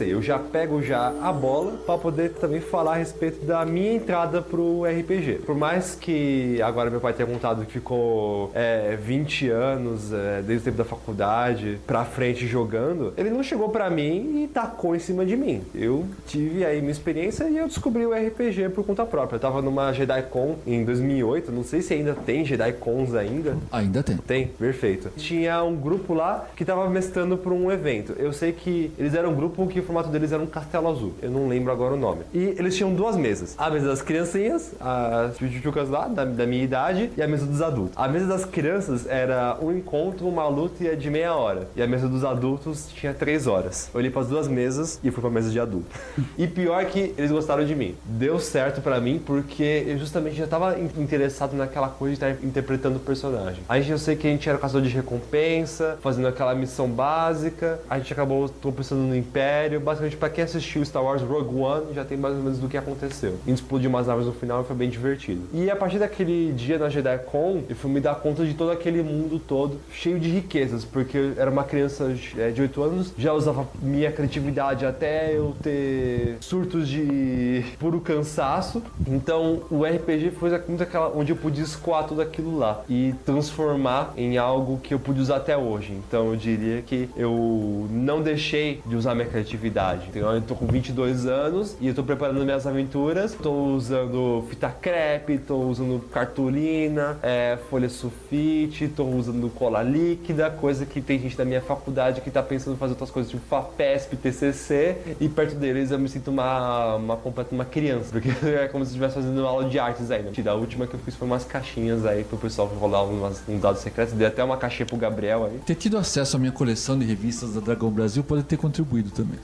Eu já pego a bola para poder também falar a respeito da minha entrada pro RPG. Por mais que agora meu pai tenha contado que ficou 20 anos desde o tempo da faculdade pra frente jogando, ele não chegou pra mim e tacou em cima de mim. Eu tive aí minha experiência e eu descobri o RPG por conta própria. Eu tava numa JediCon em 2008, não sei se ainda tem JediCons ainda. Ainda tem. Tem, perfeito. Tinha um grupo lá que tava mestrando por um evento. Eu sei que eles eram um grupo que o formato deles era um castelo azul. Eu não lembro agora o nome. E eles tinham duas mesas. A mesa das criancinhas, as tchutchucas lá, da minha idade, e a mesa dos adultos. A mesa das crianças era um encontro, uma luta e de meia hora. E a mesa dos adultos tinha 3 horas. Eu olhei para as duas mesas e fui para a mesa de adulto. E pior que eles gostaram de mim. Deu certo para mim porque eu justamente já estava interessado naquela coisa de estar interpretando o personagem. Eu sei que a gente era caçador de recompensa, fazendo aquela missão básica. A gente acabou tropeçando no Império. Basicamente, pra quem assistiu Star Wars Rogue One, já tem mais ou menos do que aconteceu. A gente explodiu umas naves no final e foi bem divertido. E a partir daquele dia na JediCon, eu fui me dar conta de todo aquele mundo todo, cheio de riquezas, porque eu era uma criança de 8 anos, já usava minha criatividade até eu ter surtos de puro cansaço. Então, o RPG foi muito aquela onde eu pude escoar tudo aquilo lá e transformar em algo que eu pude usar até hoje. Então, eu diria que eu não deixei de usar minha criatividade. Então, eu tô com 22 anos e eu tô preparando minhas aventuras. Tô usando fita crepe, tô usando cartolina, folha sulfite, tô usando cola líquida, coisa que tem gente da minha faculdade que tá pensando em fazer outras coisas tipo FAPESP, TCC, e perto deles eu me sinto uma criança, porque é como se eu estivesse fazendo uma aula de artes ainda. A última que eu fiz foi umas caixinhas aí pro pessoal rolar uns dados secretos, dei até uma caixinha pro Gabriel aí. Ter tido acesso à minha coleção de revistas da Dragão Brasil pode ter contribuído também.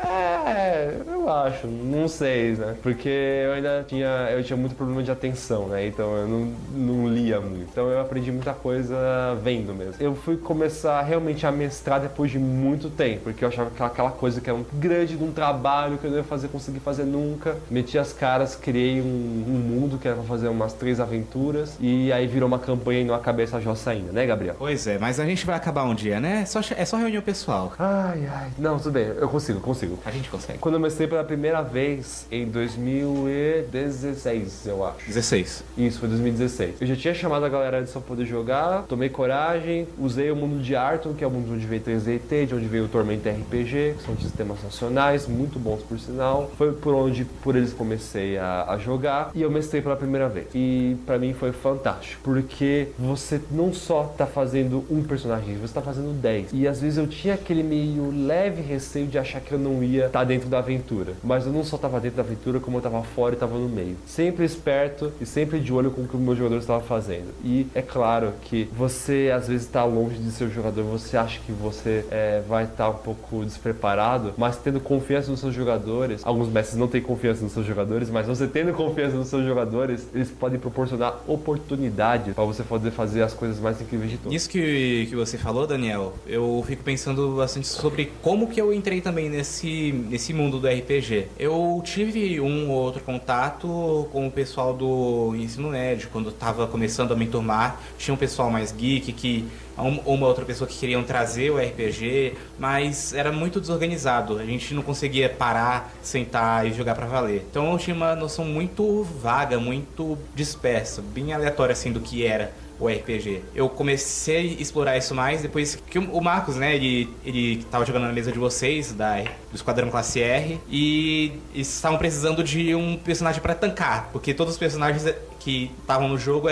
Eu acho, não sei, né? Porque eu tinha muito problema de atenção, né? Então eu não lia muito. Então eu aprendi muita coisa vendo mesmo. Eu fui começar realmente a mestrar depois de muito tempo, porque eu achava que aquela coisa que era um grande de um trabalho que eu não ia conseguir fazer nunca. Meti as caras, criei um mundo que era pra fazer umas 3 aventuras e aí virou uma campanha e não acabei essa jossa ainda, né, Gabriel? Pois é, mas a gente vai acabar um dia, né? É só reunir o pessoal. Ai, não, tudo bem, eu consigo. A gente consegue. Quando eu mestrei pela primeira vez, em 2016, eu acho. 16. Isso, foi 2016. Eu já tinha chamado a galera de só poder jogar, tomei coragem, usei o mundo de Arton, que é o mundo de onde veio 3DT, de onde veio o Tormenta RPG, que são sistemas nacionais, muito bons por sinal. Foi por eles comecei a jogar e eu mestrei pela primeira vez. E pra mim foi fantástico, porque você não só tá fazendo um personagem, você tá fazendo 10. E às vezes eu tinha aquele meio leve receio de achar que eu não ia estar dentro da aventura. Mas eu não só tava dentro da aventura, como eu tava fora e tava no meio. Sempre esperto e sempre de olho com o que o meu jogador estava fazendo. E é claro que você às vezes tá longe de seu jogador, você acha que você vai estar um pouco despreparado, mas tendo confiança nos seus jogadores, alguns mestres não têm confiança nos seus jogadores, mas você tendo confiança nos seus jogadores, eles podem proporcionar oportunidade para você poder fazer as coisas mais incríveis de todas. Isso que você falou, Daniel, eu fico pensando bastante sobre como que eu entrei também nesse mundo do RPG. Eu tive um ou outro contato com o pessoal do ensino médio, quando eu tava começando a me enturmar, tinha um pessoal mais geek que uma outra pessoa que queriam trazer o RPG, mas era muito desorganizado. A gente não conseguia parar, sentar e jogar pra valer. Então eu tinha uma noção muito vaga, muito dispersa, bem aleatória assim do que era o RPG. Eu comecei a explorar isso mais depois que o Marcos, né, ele tava jogando na mesa de vocês, do Esquadrão Classe R, e eles estavam precisando de um personagem pra tancar, porque todos os personagens que estavam no jogo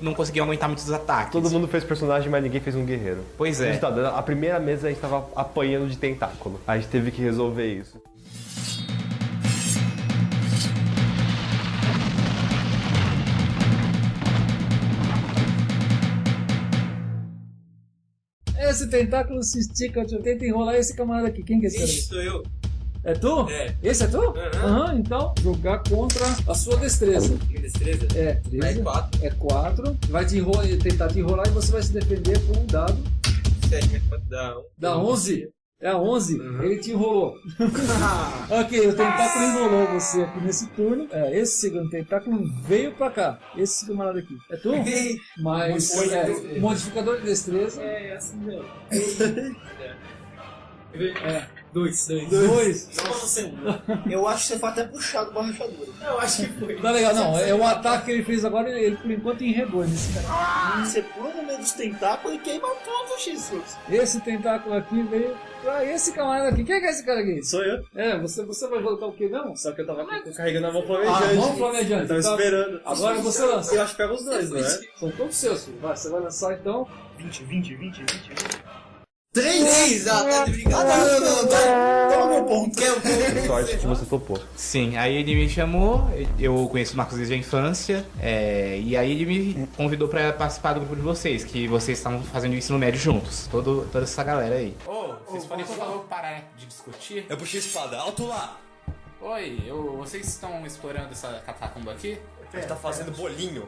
não conseguiam aguentar muitos ataques. Todo mundo fez personagem, mas ninguém fez um guerreiro. Pois é. A primeira mesa a gente tava apanhando de tentáculo. A gente teve que resolver isso. Esse tentáculo se estica, tenta enrolar esse camarada aqui. Quem que é esse cara? Ixi, sou eu. É tu? É. Esse é tu? Aham. Então, jogar contra a sua destreza. Minha destreza? É, 13. É 4. É 4. Vai tentar te enrolar e você vai se defender com um dado. 7 mais 4 dá 1. Dá 11? É a 11? Ele te enrolou. Ok, o tentáculo enrolou você aqui nesse turno. Esse segundo tentáculo veio pra cá. Esse camarada aqui. É tu? Mas modificador de destreza. É assim mesmo. 2. Eu acho que você foi até puxado com a rachadura. Eu acho que foi. Tá legal, não. É o ataque que ele fez agora, ele por enquanto enregou nesse cara. Você pula no meio dos tentáculos e queima todos os Jesus. Esse tentáculo aqui veio pra esse camarada aqui. Quem é esse cara aqui? Sou eu. Você vai colocar o quê não? Só que eu tava carregando a mão flamejante. A mão flamejante. Eu tava esperando. Agora você lança. Eu acho que pega os dois, não é? São todos seus, filho. Você vai lançar então. 20. 3! Tá de brincadeira. Não. Toma meu ponto. Sorte que você topou. Sim, aí ele me chamou, eu conheço o Marcos desde a infância, e aí ele me convidou pra participar do grupo de vocês, que vocês estavam fazendo o ensino médio juntos, toda essa galera aí. Vocês podem por favor parar de discutir? Eu puxei a espada, alto lá! Oi, vocês estão explorando essa catacumba aqui? A gente tá fazendo bolinho.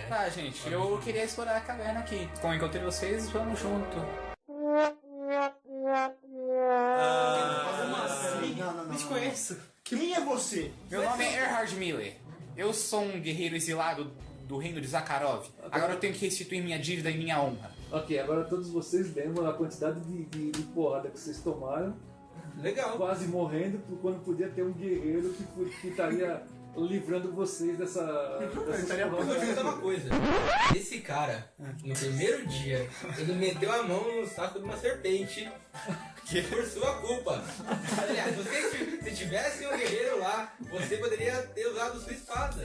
Tá, gente, eu queria explorar a caverna aqui. Como encontrei vocês, vamos junto. Não te conheço. Quem é você? Meu nome é Erhard Miller. Eu sou um guerreiro exilado do reino de Zakharov. Agora eu tenho que restituir minha dívida e minha honra. Ok, agora todos vocês lembram da quantidade de porrada que vocês tomaram. Legal. Quase morrendo, quando podia ter um guerreiro que estaria livrando vocês dessa. Eu estaria perguntando uma coisa. Esse cara, no primeiro dia, ele meteu a mão no saco de uma serpente. Que por sua culpa. Aliás, se tivesse um guerreiro lá, você poderia ter usado sua espada.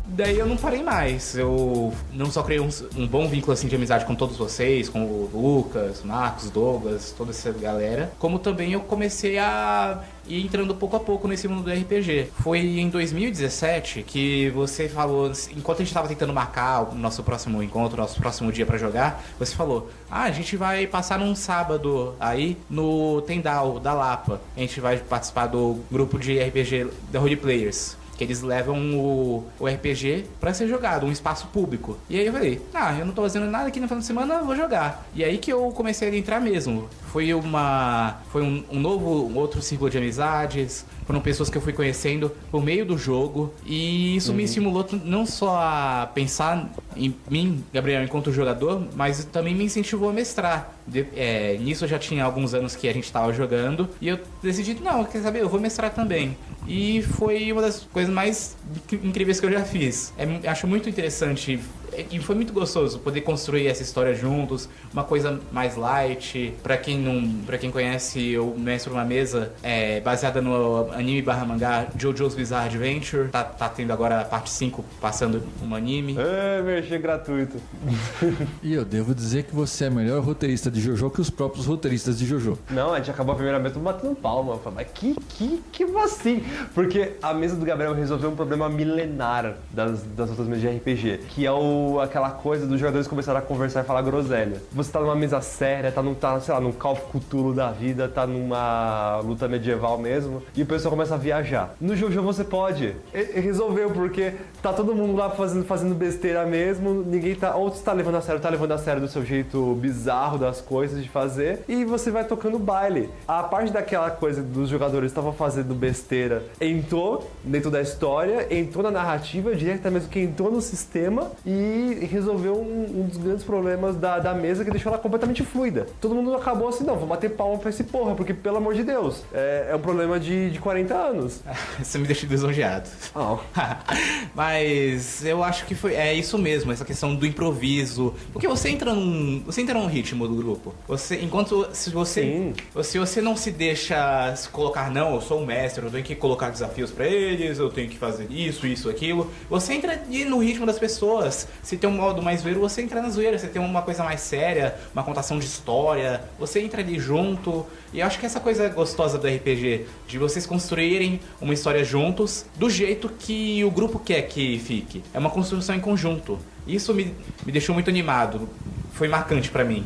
Daí eu não parei mais. Eu não só criei um bom vínculo assim, de amizade com todos vocês, com o Lucas, Marcos, Douglas, toda essa galera, como também eu comecei a ir entrando pouco a pouco nesse mundo do RPG. Foi em 2017 que você falou, enquanto a gente estava tentando marcar o nosso próximo encontro, nosso próximo dia pra jogar, você falou, a gente vai passar num sábado aí no Tendal, da Lapa. A gente vai participar do grupo de RPG da Role Players, que eles levam o RPG pra ser jogado, um espaço público. E aí eu falei, eu não tô fazendo nada aqui no final de semana, eu vou jogar. E aí que eu comecei a entrar mesmo. foi um outro círculo de amizades, foram pessoas que eu fui conhecendo por meio do jogo, e isso me estimulou não só a pensar em mim, Gabriel, enquanto jogador, mas também me incentivou a mestrar. Nisso eu já tinha alguns anos que a gente estava jogando, e eu decidi, não, quer saber, eu vou mestrar também. E foi uma das coisas mais incríveis que eu já fiz. Acho muito interessante e foi muito gostoso poder construir essa história juntos, uma coisa mais light. Pra quem conhece, eu mestro uma mesa baseada no anime / mangá JoJo's Bizarre Adventure. Tá tendo agora a parte 5 passando um anime. Merchan gratuito. E eu devo dizer que você é melhor roteirista de JoJo que os próprios roteiristas de JoJo. Não, a gente acabou a primeira mesa batendo palma. Mas que assim? Porque a mesa do Gabriel resolveu um problema milenar das outras mesas de RPG, que é aquela coisa dos jogadores começarem a conversar e falar groselha. Você tá numa mesa séria, sei lá, num Call of Cthulhu da vida, tá numa luta medieval mesmo, e o pessoal começa a viajar. No JoJo você pode. Resolveu, porque tá todo mundo lá fazendo besteira mesmo, ninguém tá... Ou você tá levando a sério do seu jeito bizarro das coisas de fazer, e você vai tocando baile. A parte daquela coisa dos jogadores estavam fazendo besteira entrou dentro da história, entrou na narrativa, eu diria que mesmo que entrou no sistema e resolveu um dos grandes problemas da mesa, que deixou ela completamente fluida. Todo mundo acabou assim, não, vou bater palma pra esse porra, porque pelo amor de Deus, é um problema de 40 anos. Você me deixa lisonjeado. Oh. Mas eu acho que é isso mesmo, essa questão do improviso, porque você entra num ritmo do grupo. Se você não se deixa se colocar, não, eu sou um mestre, eu tenho que colocar desafios pra eles, eu tenho que fazer isso, aquilo. Você entra no ritmo das pessoas. Se tem um modo mais zoeiro, você entra na zoeira. Se tem uma coisa mais séria, uma contação de história, você entra ali junto. E eu acho que essa coisa gostosa do RPG, de vocês construírem uma história juntos, do jeito que o grupo quer que fique. É uma construção em conjunto. Isso me deixou muito animado. Foi marcante pra mim.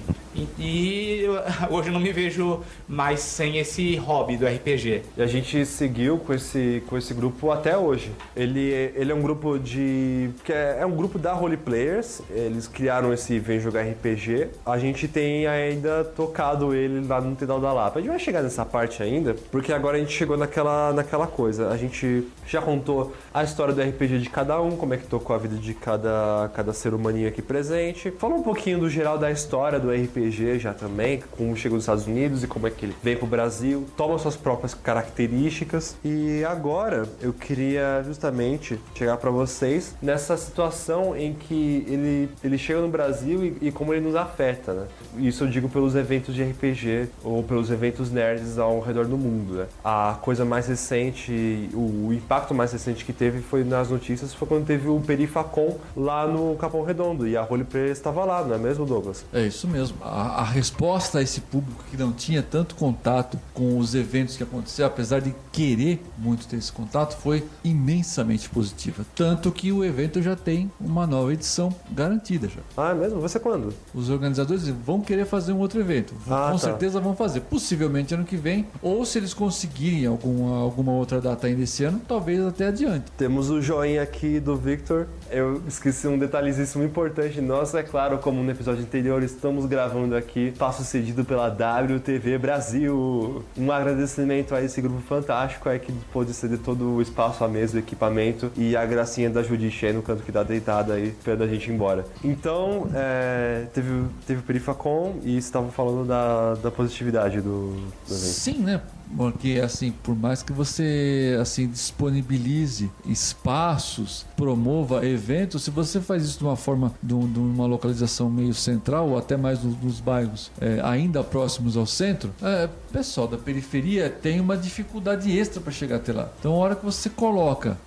E hoje eu não me vejo mais sem esse hobby do RPG. E a gente seguiu com esse grupo até hoje. Ele é um grupo que é um grupo da Role Players. Eles criaram esse Vem Jogar RPG. A gente tem ainda tocado ele lá no Tendal da Lapa. A gente vai chegar nessa parte ainda, porque agora a gente chegou naquela coisa. A gente já contou a história do RPG de cada um, como é que tocou a vida de cada ser humaninho aqui presente. Falou um pouquinho do geral da história do RPG já também, como chegou nos Estados Unidos e como é que ele vem pro Brasil, toma suas próprias características. E agora eu queria justamente chegar para vocês nessa situação em que ele chega no Brasil e como ele nos afeta, né? Isso eu digo pelos eventos de RPG ou pelos eventos nerds ao redor do mundo, né? A coisa mais recente, o impacto mais recente que teve foi nas notícias, foi quando teve o Perifacon lá no Capão Redondo, e a Roleplay estava lá, não é mesmo, Douglas? É isso mesmo. A resposta a esse público que não tinha tanto contato com os eventos que aconteceram, apesar de querer muito ter esse contato, foi imensamente positiva. Tanto que o evento já tem uma nova edição garantida já. Ah, é mesmo? Vai ser quando? Os organizadores vão querer fazer um outro evento. Com certeza vão fazer. Possivelmente ano que vem, ou se eles conseguirem alguma outra data ainda esse ano, talvez até adiante. Temos o joinha aqui do Victor. Eu esqueci um detalhezinho importante nosso, é claro, como no episódio anterior, estamos gravando aqui, passo cedido pela WTV Brasil. Um agradecimento a esse grupo fantástico aí que pôde ceder todo o espaço, a mesa, o equipamento e a gracinha da Judiche no canto que tá deitada aí, esperando a gente ir embora. Então, teve o Perifacon e estavam falando da positividade do evento. Sim, né? Porque, assim, por mais que você, assim, disponibilize espaços, promova eventos, se você faz isso de uma forma, de uma localização meio central, ou até mais nos bairros ainda próximos ao centro, pessoal da periferia tem uma dificuldade extra para chegar até lá. Então, a hora que você coloca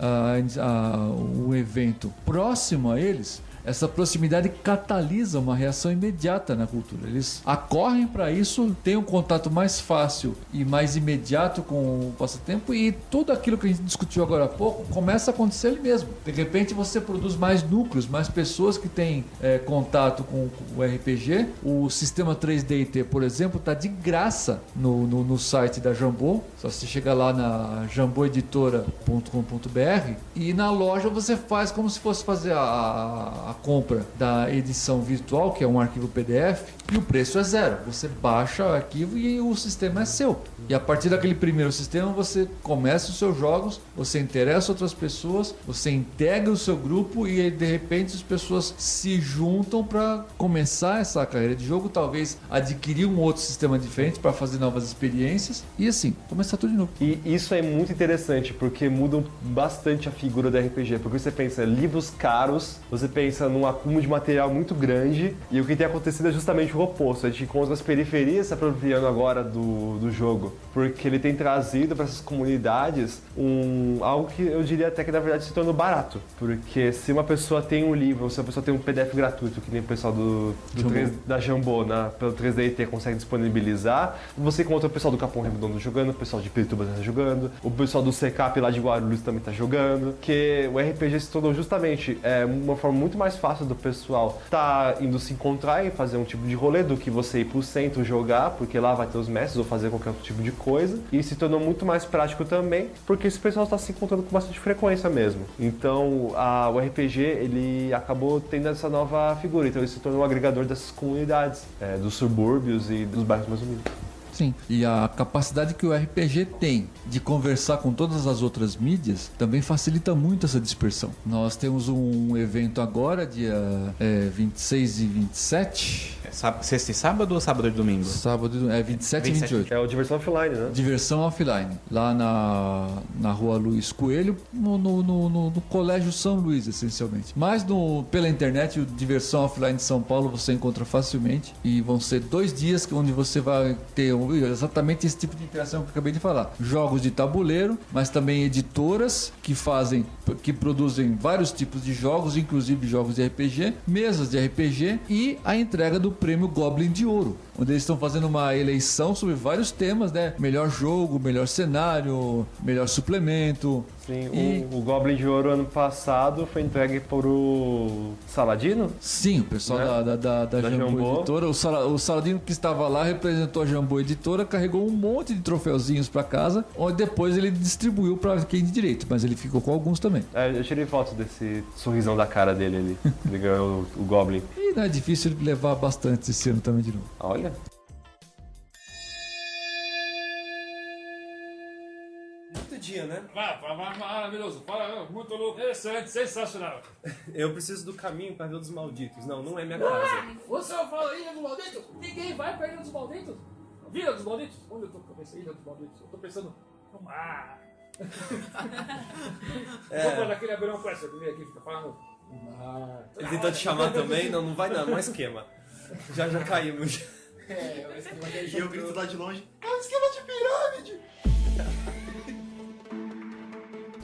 o evento próximo a eles, essa proximidade catalisa uma reação imediata na cultura. Eles acorrem para isso, têm um contato mais fácil e mais imediato com o passatempo, e tudo aquilo que a gente discutiu agora há pouco começa a acontecer ali mesmo. De repente você produz mais núcleos, mais pessoas que têm contato com o RPG. O sistema 3D&T, por exemplo, está de graça no site da Jambô. Só você chega lá na jamboeditora.com.br e na loja você faz como se fosse fazer a compra da edição virtual, que é um arquivo PDF, E o preço é zero. Você baixa o arquivo e o sistema é seu. E a partir daquele primeiro sistema, você começa os seus jogos, você interessa outras pessoas, você integra o seu grupo e aí, de repente as pessoas se juntam para começar essa carreira de jogo, talvez adquirir um outro sistema diferente para fazer novas experiências e assim, começar tudo de novo. E isso é muito interessante porque mudam bastante a figura do RPG, porque você pensa em livros caros, você pensa num acúmulo de material muito grande e o que tem acontecido é justamente o oposto. A gente encontra as periferias se apropriando agora do jogo, porque ele tem trazido para essas comunidades algo que eu diria até que na verdade se tornou barato, porque se uma pessoa tem um livro, ou se a pessoa tem um PDF gratuito, que nem o pessoal da Jambô, pelo 3DT consegue disponibilizar, você encontra o pessoal do Capão Redondo jogando, o pessoal de Pirituba tá jogando, o pessoal do Secap lá de Guarulhos também tá jogando, que o RPG se tornou justamente uma forma muito mais fácil do pessoal tá indo se encontrar e fazer um tipo de rolê do que você ir pro centro jogar, porque lá vai ter os mestres ou fazer qualquer outro tipo de coisa, e se tornou muito mais prático também, porque esse pessoal está se encontrando com bastante frequência mesmo. Então o RPG ele acabou tendo essa nova figura, então ele se tornou um agregador dessas comunidades, dos subúrbios e dos bairros mais humildes. Sim, e a capacidade que o RPG tem de conversar com todas as outras mídias também facilita muito essa dispersão. Nós temos um evento agora, dia 26 e 27. Sexta e sábado ou sábado e domingo? Sábado e domingo, 27 e 28. É o Diversão Offline, né? Diversão Offline, lá na rua Luiz Coelho, no Colégio São Luís, essencialmente. Mas pela internet, o Diversão Offline de São Paulo você encontra facilmente, e vão ser 2 dias onde você vai ter exatamente esse tipo de interação que eu acabei de falar. Jogos de tabuleiro, mas também editoras que produzem vários tipos de jogos, inclusive jogos de RPG, mesas de RPG e a entrega do prêmio Goblin de Ouro, onde eles estão fazendo uma eleição sobre vários temas, né? Melhor jogo, melhor cenário, melhor suplemento. Sim, o Goblin de Ouro ano passado foi entregue por o Saladino? Sim, o pessoal da Jambô Editora. O Saladino que estava lá representou a Jambô Editora, carregou um monte de troféuzinhos para casa, onde depois ele distribuiu para quem de direito, mas ele ficou com alguns também. Eu tirei fotos desse sorrisão da cara dele ali, ele ganhou o Goblin. E não é difícil ele levar bastante esse ano também de novo. Olha. Dia, né? Maravilhoso, muito louco, interessante, sensacional. Eu preciso do caminho para Ilha dos Malditos. Não é minha casa. Você fala Ilha dos Malditos? Ninguém vai pra Ilha dos Malditos. Vila dos Malditos? Onde eu tô pensando? Ilha dos Malditos. Eu tô pensando no mar. Vou naquele Aberão Quest que vem aqui e fica falando no mar. Ele tentou te chamar também? Não vai não é esquema. Já caímos. E eu grito lá de longe. É um esquema de pirâmide!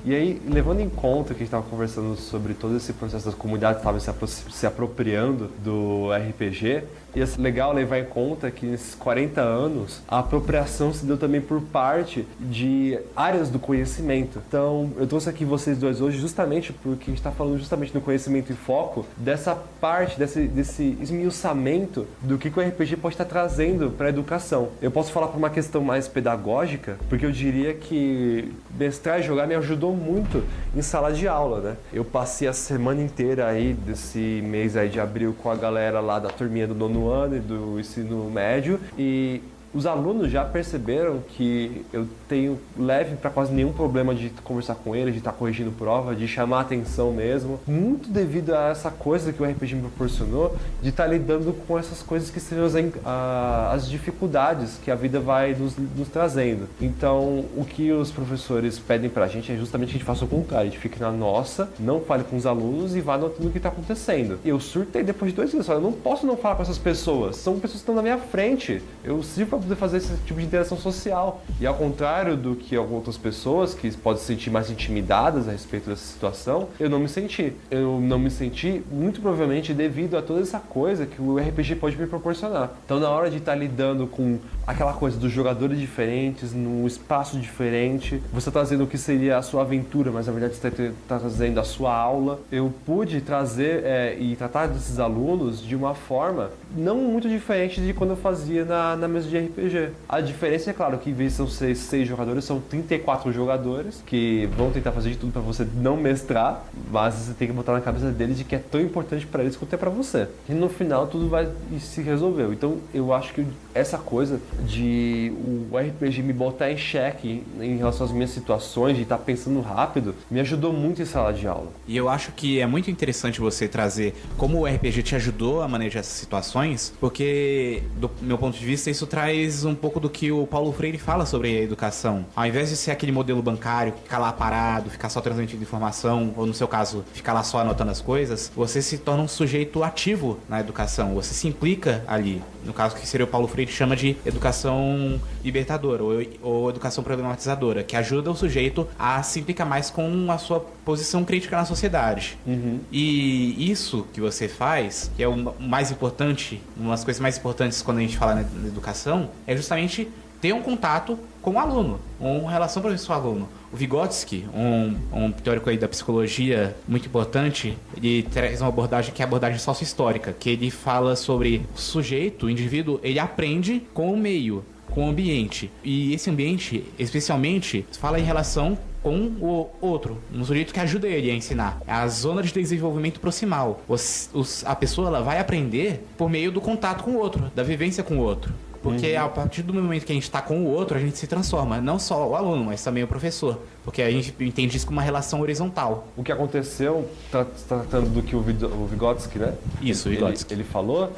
E aí, levando em conta que a gente estava conversando sobre todo esse processo das comunidades que estavam se apropriando do RPG, e é legal levar em conta que nesses 40 anos a apropriação se deu também por parte de áreas do conhecimento. Então, eu trouxe aqui vocês dois hoje justamente porque a gente está falando justamente do conhecimento em foco, dessa parte, desse esmiuçamento do que o RPG pode estar trazendo para a educação. Eu posso falar por uma questão mais pedagógica, porque eu diria que mestrar e jogar me ajudou muito em sala de aula, né? Eu passei a semana inteira aí desse mês aí de abril com a galera lá da turminha do 9º ano e do ensino médio, e os alunos já perceberam que eu tenho leve para quase nenhum problema de conversar com eles, de estar corrigindo prova, de chamar a atenção mesmo, muito devido a essa coisa que o RPG me proporcionou, de estar lidando com essas coisas que sejam as dificuldades que a vida vai nos trazendo. Então, o que os professores pedem pra gente é justamente que a gente faça o contrário, a gente fique na nossa, não fale com os alunos e vá notando o que está acontecendo. Eu surtei depois de 2 anos, eu não posso não falar com essas pessoas, são pessoas que estão na minha frente, eu sirvo para poder fazer esse tipo de interação social. E ao contrário do que algumas outras pessoas que podem se sentir mais intimidadas a respeito dessa situação, eu não me senti. Eu não me senti muito provavelmente devido a toda essa coisa que o RPG pode me proporcionar. Então, na hora de estar lidando com aquela coisa dos jogadores diferentes, num espaço diferente, você trazendo o que seria a sua aventura, mas na verdade você está trazendo a sua aula, eu pude trazer e tratar desses alunos de uma forma não muito diferente de quando eu fazia na mesa de RPG. A diferença é claro que em vez de são 6 jogadores, são 34 jogadores que vão tentar fazer de tudo para você não mestrar, mas você tem que botar na cabeça deles de que é tão importante para eles quanto é para você. E no final tudo vai se resolveu. Então eu acho que essa coisa de o RPG me botar em xeque em relação às minhas situações, de estar pensando rápido, me ajudou muito em sala de aula. E eu acho que é muito interessante você trazer como o RPG te ajudou a manejar essas situações, porque do meu ponto de vista isso traz um pouco do que o Paulo Freire fala sobre a educação. Ao invés de ser aquele modelo bancário, ficar lá parado, ficar só transmitindo informação, ou no seu caso, ficar lá só anotando as coisas, você se torna um sujeito ativo na educação, você se implica ali. No caso que seria o Paulo Freire chama de educação libertadora ou educação problematizadora, que ajuda o sujeito a se implicar mais com a sua posição crítica na sociedade. E isso que você faz, que é o mais importante, uma das coisas mais importantes quando a gente fala na educação, é justamente ter um contato com o aluno, uma relação professor-aluno. O Vygotsky, um teórico aí da psicologia muito importante, ele traz uma abordagem que é a abordagem sócio-histórica, que ele fala sobre o sujeito, o indivíduo, ele aprende com o meio, com o ambiente. E esse ambiente, especialmente, fala em relação com o outro, um sujeito que ajuda ele a ensinar. É a zona de desenvolvimento proximal. A pessoa ela vai aprender por meio do contato com o outro, da vivência com o outro. Porque a partir do momento que a gente está com o outro, a gente se transforma. Não só o aluno, mas também o professor. Porque a gente entende isso como uma relação horizontal. O que aconteceu, tratando do que o Vygotsky, né? Isso, o Vygotsky. Ele falou,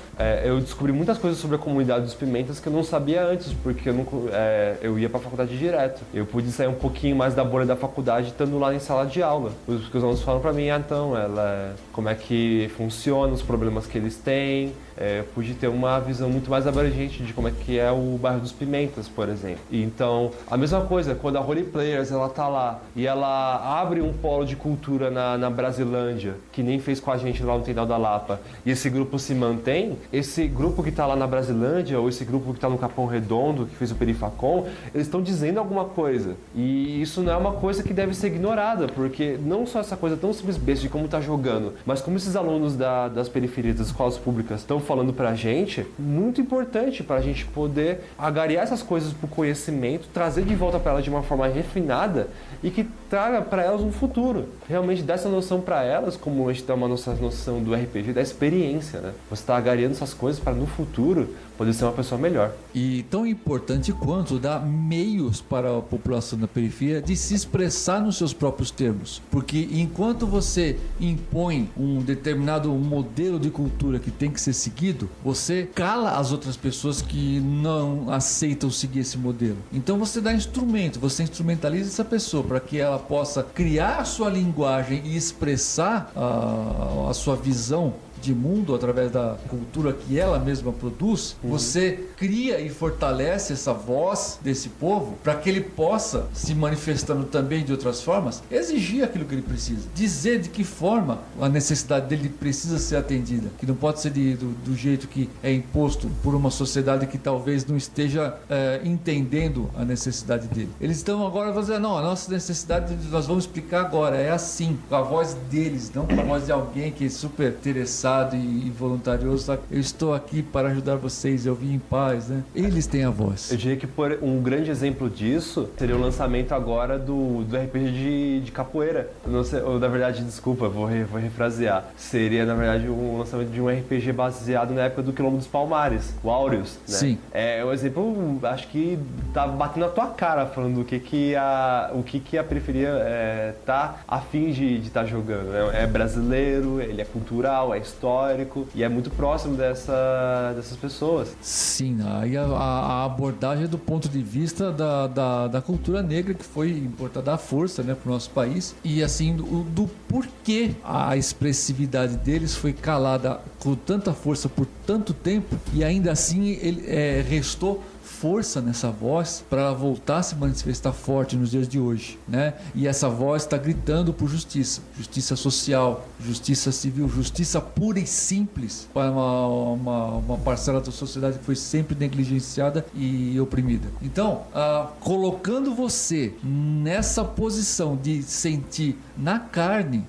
eu descobri muitas coisas sobre a comunidade dos Pimentas que eu não sabia antes, porque eu ia para a faculdade direto. Eu pude sair um pouquinho mais da bolha da faculdade estando lá em sala de aula. Os alunos falam para mim, então, como é que funciona, os problemas que eles têm. Eu pude ter uma visão muito mais abrangente de como é que é o bairro dos Pimentas, por exemplo. E então, a mesma coisa, quando a Role Players ela tá lá e ela abre um polo de cultura na Brasilândia, que nem fez com a gente lá no Tendal da Lapa, e esse grupo se mantém, esse grupo que tá lá na Brasilândia, ou esse grupo que tá no Capão Redondo, que fez o Perifacom, eles estão dizendo alguma coisa. E isso não é uma coisa que deve ser ignorada, porque não só essa coisa tão simples besta de como tá jogando, mas como esses alunos das periferias, das escolas públicas, estão falando pra gente, muito importante pra gente poder agariar essas coisas pro conhecimento, trazer de volta pra elas de uma forma refinada e que traga pra elas um futuro. Realmente dá essa noção pra elas, como a gente tem uma noção do RPG, da experiência, né? Você tá agariando essas coisas para no futuro poder ser uma pessoa melhor. E tão importante quanto dar meios para a população da periferia de se expressar nos seus próprios termos. Porque enquanto você impõe um determinado modelo de cultura que tem que ser seguido, você cala as outras pessoas que não aceitam seguir esse modelo. Então você dá instrumento, você instrumentaliza essa pessoa para que ela possa criar a sua linguagem e expressar a sua visão de mundo através da cultura que ela mesma produz. Você cria e fortalece essa voz desse povo para que ele possa, se manifestando também de outras formas, exigir aquilo que ele precisa, dizer de que forma a necessidade dele precisa ser atendida, que não pode ser do jeito que é imposto por uma sociedade que talvez não esteja entendendo a necessidade dele. Eles estão agora fazendo, não, a nossa necessidade nós vamos explicar agora, é assim, com a voz deles, não com a voz de alguém que é super interessado e voluntarioso, sabe? Eu estou aqui para ajudar vocês, eu vim em paz, né? Eles têm a voz. Eu diria que um grande exemplo disso seria o lançamento agora do RPG de capoeira. Não sei, ou, na verdade, desculpa, vou refrasear. Seria, na verdade, um lançamento de um RPG baseado na época do Quilombo dos Palmares, o Áureos, né? Sim. É um exemplo, acho que tá batendo na tua cara, falando o que a periferia tá a fim de estar jogando, né? É brasileiro, ele é cultural, é histórico e é muito próximo dessas pessoas. Sim, aí a abordagem é do ponto de vista da cultura negra que foi importada à força, né, para o nosso país, e assim do porquê a expressividade deles foi calada com tanta força por tanto tempo e ainda assim ele restou força nessa voz para ela voltar a se manifestar forte nos dias de hoje, né? E essa voz está gritando por justiça social, justiça civil, justiça pura e simples para uma parcela da sociedade que foi sempre negligenciada e oprimida. Então, colocando você nessa posição de sentir na carne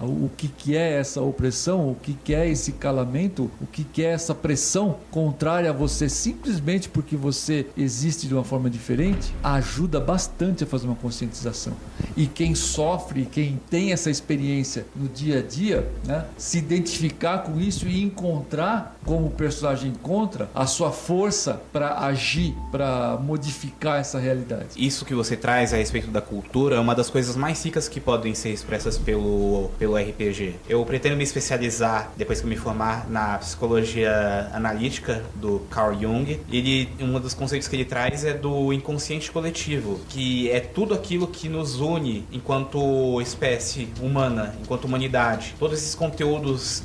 o que é essa opressão, o que é esse calamento, o que é essa pressão contrária a você simplesmente simplesmente porque você existe de uma forma diferente, ajuda bastante a fazer uma conscientização. E quem sofre, quem tem essa experiência no dia a dia, né, se identificar com isso e encontrar, como o personagem encontra, a sua força para agir, para modificar essa realidade. Isso que você traz a respeito da cultura é uma das coisas mais ricas que podem ser expressas pelo RPG. Eu pretendo me especializar, depois que eu me formar, na psicologia analítica do Carl Jung. Um dos conceitos que ele traz é do inconsciente coletivo, que é tudo aquilo que nos une enquanto espécie humana, enquanto humanidade. Todos esses conteúdos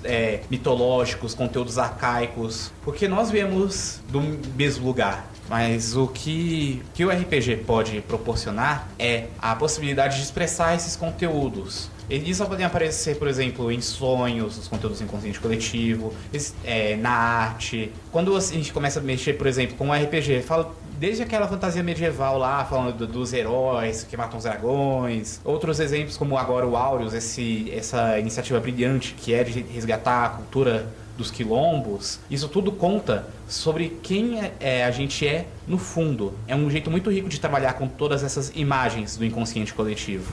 mitológicos, conteúdos arcaicos, porque nós viemos do mesmo lugar. Mas o que o RPG pode proporcionar é a possibilidade de expressar esses conteúdos. Eles só podem aparecer, por exemplo, em sonhos, os conteúdos inconsciente coletivo, na arte. Quando a gente começa a mexer, por exemplo, com um RPG, fala desde aquela fantasia medieval lá, falando dos heróis que matam os dragões. Outros exemplos, como agora o Áureos, essa iniciativa brilhante que é de resgatar a cultura dos quilombos. Isso tudo conta sobre quem a gente é no fundo. É um jeito muito rico de trabalhar com todas essas imagens do inconsciente coletivo.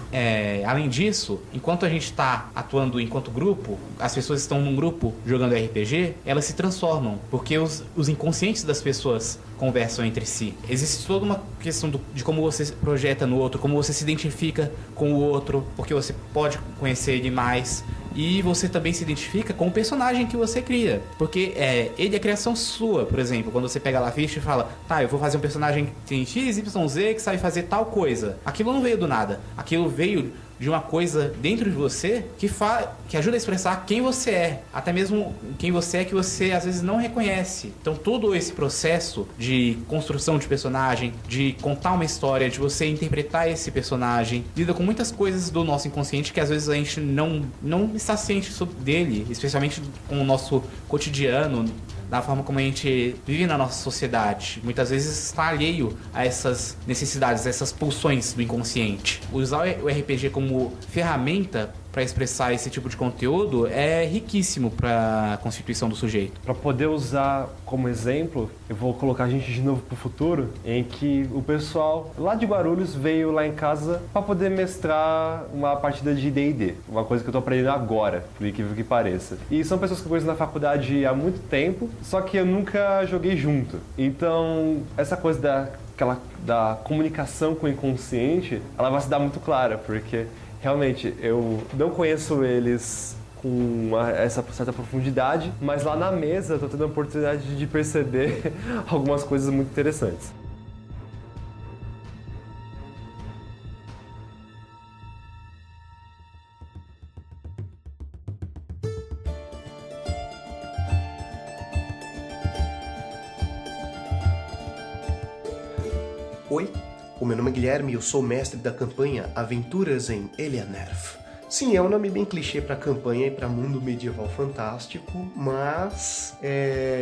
Além disso, enquanto a gente está atuando enquanto grupo, as pessoas estão num grupo jogando RPG, elas se transformam, porque os inconscientes das pessoas conversam entre si. Existe toda uma questão de como você projeta no outro, como você se identifica com o outro, porque você pode conhecer ele mais. E você também se identifica com o personagem que você cria. Porque ele é criação sua, por exemplo. Quando você pega lá a ficha e fala, tá, eu vou fazer um personagem que tem X, Y, Z, que sabe fazer tal coisa. Aquilo não veio do nada. Aquilo veio de uma coisa dentro de você que ajuda a expressar quem você é. Até mesmo quem você é que você às vezes não reconhece. Então todo esse processo de construção de personagem, de contar uma história, de você interpretar esse personagem, lida com muitas coisas do nosso inconsciente que às vezes a gente não está ciente dele, especialmente com o nosso cotidiano, da forma como a gente vive na nossa sociedade. Muitas vezes está alheio a essas necessidades, a essas pulsões do inconsciente. Usar o RPG como ferramenta para expressar esse tipo de conteúdo é riquíssimo para a constituição do sujeito. Para poder usar como exemplo, eu vou colocar a gente de novo para o futuro, em que o pessoal lá de Guarulhos veio lá em casa para poder mestrar uma partida de D&D, uma coisa que eu tô aprendendo agora, por incrível que pareça. E são pessoas que eu conheço na faculdade há muito tempo, só que eu nunca joguei junto. Então, essa coisa da comunicação com o inconsciente, ela vai se dar muito clara, porque realmente, eu não conheço eles com essa certa profundidade, mas lá na mesa eu tô tendo a oportunidade de perceber algumas coisas muito interessantes. Oi, o meu nome é Guilherme e eu sou mestre da campanha Aventuras em Elianerf. Sim, é um nome bem clichê para campanha e para mundo medieval fantástico, mas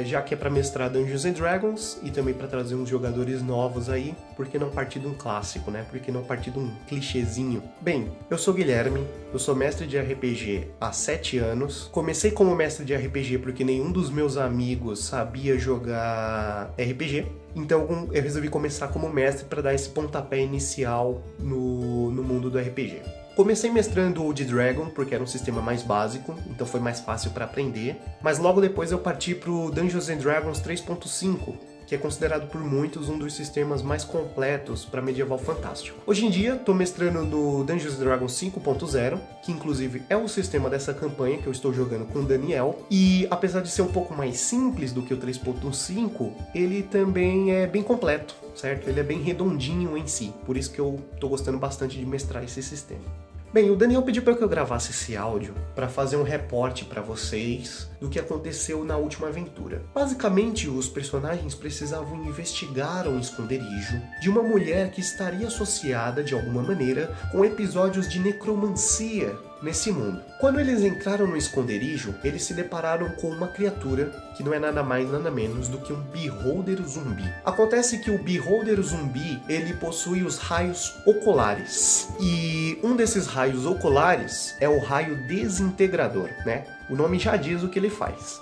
já que é para mestrar Dungeons and Dragons e também para trazer uns jogadores novos aí, por que não partir de um clássico, né? Por que não partir de um clichêzinho? Bem, eu sou Guilherme, eu sou mestre de RPG há 7 anos. Comecei como mestre de RPG porque nenhum dos meus amigos sabia jogar RPG. Então eu resolvi começar como mestre para dar esse pontapé inicial no mundo do RPG. Comecei mestrando Old Dragon, porque era um sistema mais básico, então foi mais fácil para aprender. Mas logo depois eu parti pro Dungeons and Dragons 3.5, que é considerado por muitos um dos sistemas mais completos para medieval fantástico. Hoje em dia, estou mestrando no Dungeons and Dragons 5.0, que inclusive é o sistema dessa campanha que eu estou jogando com o Daniel, e apesar de ser um pouco mais simples do que o 3.5, ele também é bem completo, certo? Ele é bem redondinho em si, por isso que eu estou gostando bastante de mestrar esse sistema. Bem, o Daniel pediu para que eu gravasse esse áudio para fazer um reporte para vocês do que aconteceu na última aventura. Basicamente, os personagens precisavam investigar um esconderijo de uma mulher que estaria associada, de alguma maneira, com episódios de necromancia nesse mundo. Quando eles entraram no esconderijo, eles se depararam com uma criatura que não é nada mais nada menos do que um Beholder zumbi. Acontece que o Beholder zumbi, ele possui os raios oculares. E um desses raios oculares é o raio desintegrador, né? O nome já diz o que ele faz.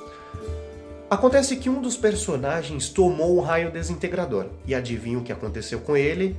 Acontece que um dos personagens tomou o raio desintegrador. E adivinha o que aconteceu com ele?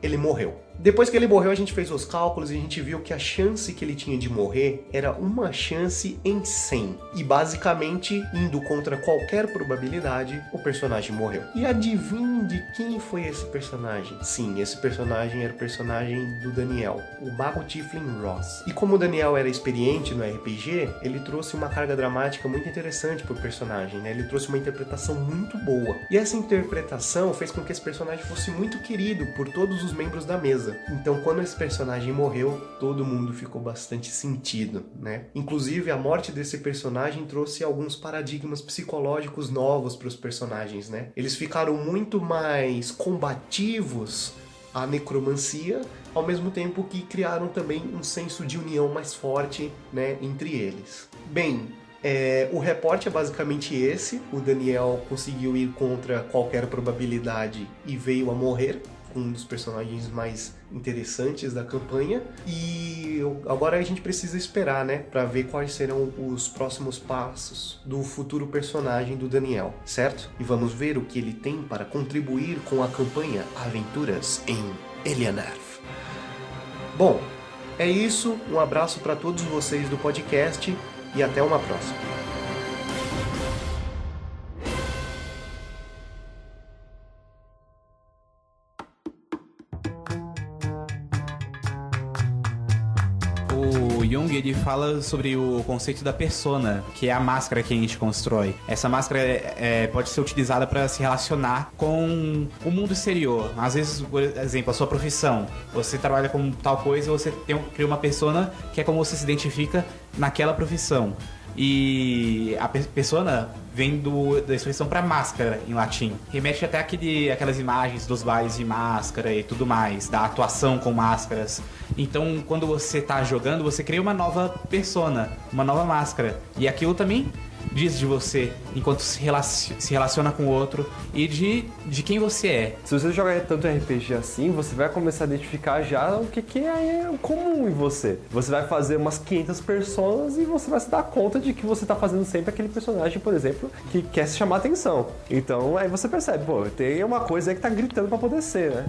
Ele morreu. Depois que ele morreu, a gente fez os cálculos e a gente viu que a chance que ele tinha de morrer era uma chance em 100. E basicamente, indo contra qualquer probabilidade, o personagem morreu. E adivinhe de quem foi esse personagem? Sim, esse personagem era o personagem do Daniel, o Mago Tiefling Ross. E como o Daniel era experiente no RPG, ele trouxe uma carga dramática muito interessante pro personagem, né? Ele trouxe uma interpretação muito boa. E essa interpretação fez com que esse personagem fosse muito querido por todos os membros da mesa. Então, quando esse personagem morreu, todo mundo ficou bastante sentido, né? Inclusive, a morte desse personagem trouxe alguns paradigmas psicológicos novos para os personagens, né? Eles ficaram muito mais combativos à necromancia, ao mesmo tempo que criaram também um senso de união mais forte, né, entre eles. Bem, o reporte é basicamente esse. O Daniel conseguiu ir contra qualquer probabilidade e veio a morrer, um dos personagens mais interessantes da campanha, e agora a gente precisa esperar, né, para ver quais serão os próximos passos do futuro personagem do Daniel, certo? E vamos ver o que ele tem para contribuir com a campanha Aventuras em Elianerf. Bom, é isso, um abraço para todos vocês do podcast e até uma próxima. O Jung, ele fala sobre o conceito da persona, que é a máscara que a gente constrói. Essa máscara pode ser utilizada para se relacionar com o mundo exterior. Às vezes, por exemplo, a sua profissão. Você trabalha com tal coisa e você cria uma persona que é como você se identifica naquela profissão. E a persona vem da expressão para máscara em latim. Remete até aquelas imagens dos bailes de máscara e tudo mais, da atuação com máscaras. Então, quando você está jogando, você cria uma nova persona, uma nova máscara. E aquilo também diz de você enquanto se relaciona com o outro e de quem você é. Se você jogar tanto RPG assim, você vai começar a identificar já o que é comum em você. Você vai fazer umas 500 personas e você vai se dar conta de que você tá fazendo sempre aquele personagem, por exemplo, que quer se chamar atenção. Então aí você percebe, pô, tem uma coisa aí que tá gritando pra poder ser, né?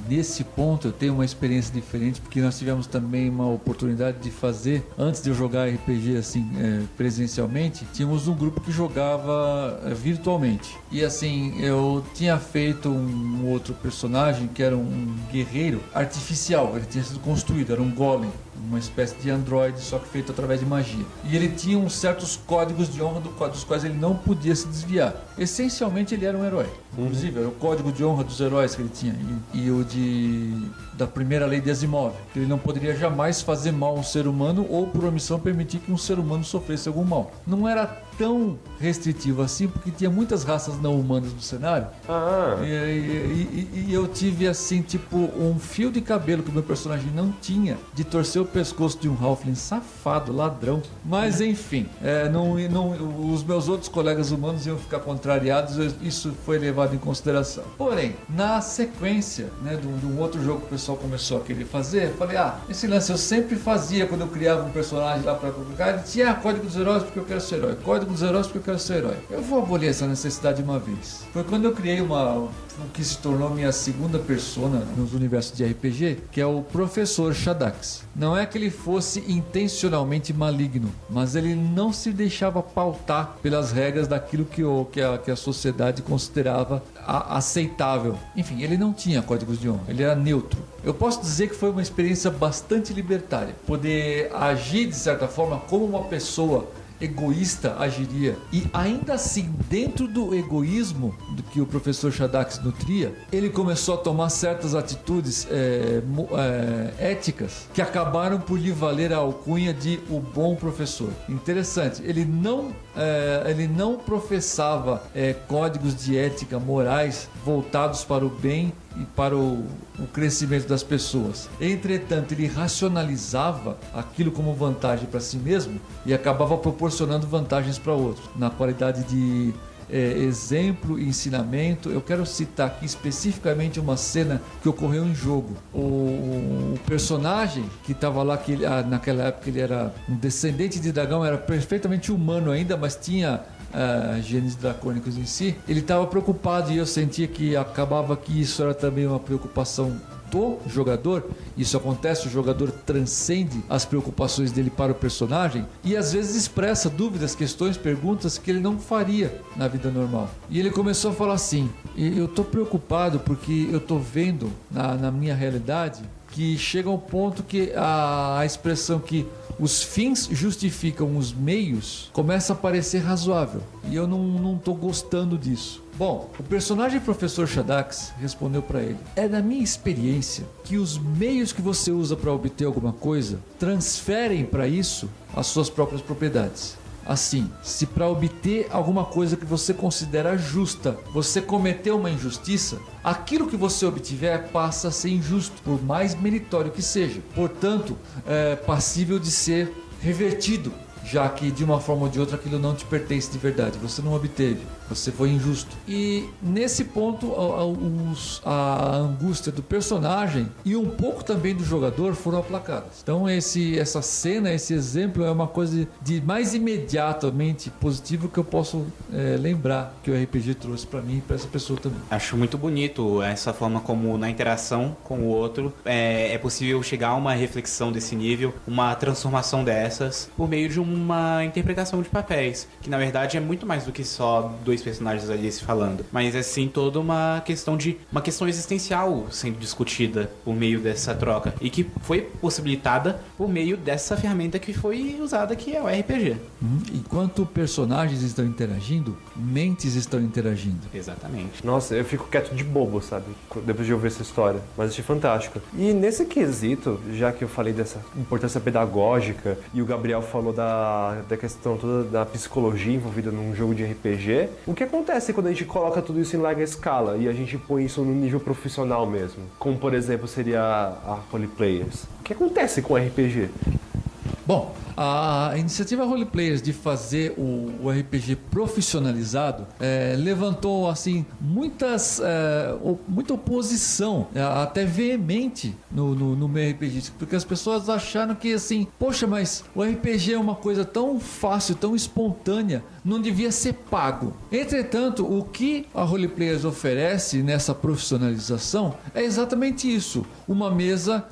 Nesse ponto eu tenho uma experiência diferente, porque nós tivemos também uma oportunidade de fazer, antes de eu jogar RPG assim, presencialmente, tínhamos um grupo que jogava virtualmente. E assim, eu tinha feito um outro personagem que era um guerreiro artificial, ele tinha sido construído, era um golem, uma espécie de androide, só que feito através de magia. E ele tinha uns certos códigos de honra dos quais ele não podia se desviar. Essencialmente ele era um herói. Inclusive, era o código de honra dos heróis que ele tinha. E o da primeira lei de Asimov, que ele não poderia jamais fazer mal a um ser humano ou por omissão permitir que um ser humano sofresse algum mal. Não era tão restritivo assim, porque tinha muitas raças não humanas no cenário. E eu tive assim, tipo, um fio de cabelo que o meu personagem não tinha, de torcer o pescoço de um halfling safado, ladrão. Mas enfim, os meus outros colegas humanos iam ficar contrariados, isso foi levado em consideração. Porém, na sequência, né, de um outro jogo que o pessoal começou a querer fazer, eu falei, esse lance eu sempre fazia quando eu criava um personagem lá para colocar, ele tinha código dos heróis porque eu quero ser herói, código dos heróis porque eu quero ser herói. Eu vou abolir essa necessidade de uma vez. Foi quando eu criei o que se tornou minha segunda persona nos universos de RPG, que é o Professor Shadax. Não é que ele fosse intencionalmente maligno, mas ele não se deixava pautar pelas regras daquilo que a sociedade considerava aceitável. Enfim, ele não tinha códigos de honra, ele era neutro. Eu posso dizer que foi uma experiência bastante libertária. Poder agir, de certa forma, como uma pessoa egoísta agiria. E ainda assim, dentro do egoísmo do que o professor Shadax nutria, ele começou a tomar certas atitudes éticas que acabaram por lhe valer a alcunha de o bom professor. Interessante, ele não professava códigos de ética morais voltados para o bem e para o crescimento das pessoas. Entretanto, ele racionalizava aquilo como vantagem para si mesmo e acabava proporcionando vantagens para outros. Na qualidade de exemplo e ensinamento, eu quero citar aqui especificamente uma cena que ocorreu em jogo. O personagem que estava lá, naquela época ele era um descendente de dragão, era perfeitamente humano ainda, mas tinha genes dracônicos em si, ele estava preocupado e eu sentia que acabava que isso era também uma preocupação do jogador. Isso acontece, o jogador transcende as preocupações dele para o personagem e às vezes expressa dúvidas, questões, perguntas que ele não faria na vida normal. E ele começou a falar assim: eu tô preocupado porque eu tô vendo na minha realidade que chega ao ponto que a expressão que os fins justificam os meios começa a parecer razoável e eu não tô gostando disso. Bom, o personagem Professor Shadax respondeu para ele: é da minha experiência que os meios que você usa para obter alguma coisa transferem para isso as suas próprias propriedades. Assim, se para obter alguma coisa que você considera justa, você cometeu uma injustiça, aquilo que você obtiver passa a ser injusto, por mais meritório que seja. Portanto, é passível de ser revertido, já que de uma forma ou de outra aquilo não te pertence de verdade, você não obteve, você foi injusto. E nesse ponto a angústia do personagem e um pouco também do jogador foram aplacadas. Então essa cena, esse exemplo é uma coisa de mais imediatamente positivo que eu posso lembrar que o RPG trouxe para mim e para essa pessoa também. Acho muito bonito essa forma como na interação com o outro é possível chegar a uma reflexão desse nível, uma transformação dessas por meio de uma interpretação de papéis, que na verdade é muito mais do que só dois personagens ali se falando, mas é sim toda uma questão existencial sendo discutida por meio dessa troca e que foi possibilitada por meio dessa ferramenta que foi usada, que é o RPG. Enquanto personagens estão interagindo, mentes estão interagindo. Exatamente. Nossa, eu fico quieto de bobo, sabe? Depois de ouvir essa história. Mas achei fantástico. E nesse quesito, já que eu falei dessa importância pedagógica e o Gabriel falou da questão toda da psicologia envolvida num jogo de RPG, o que acontece quando a gente coloca tudo isso em larga escala e a gente põe isso no nível profissional mesmo? Como, por exemplo, seria a Role Players. O que acontece com o RPG? Bom, a iniciativa Role Players de fazer o RPG profissionalizado levantou assim muita oposição, até veemente no meio RPG, porque as pessoas acharam que assim, poxa, mas o RPG é uma coisa tão fácil, tão espontânea, não devia ser pago. Entretanto, o que a Role Players oferece nessa profissionalização é exatamente isso, uma mesa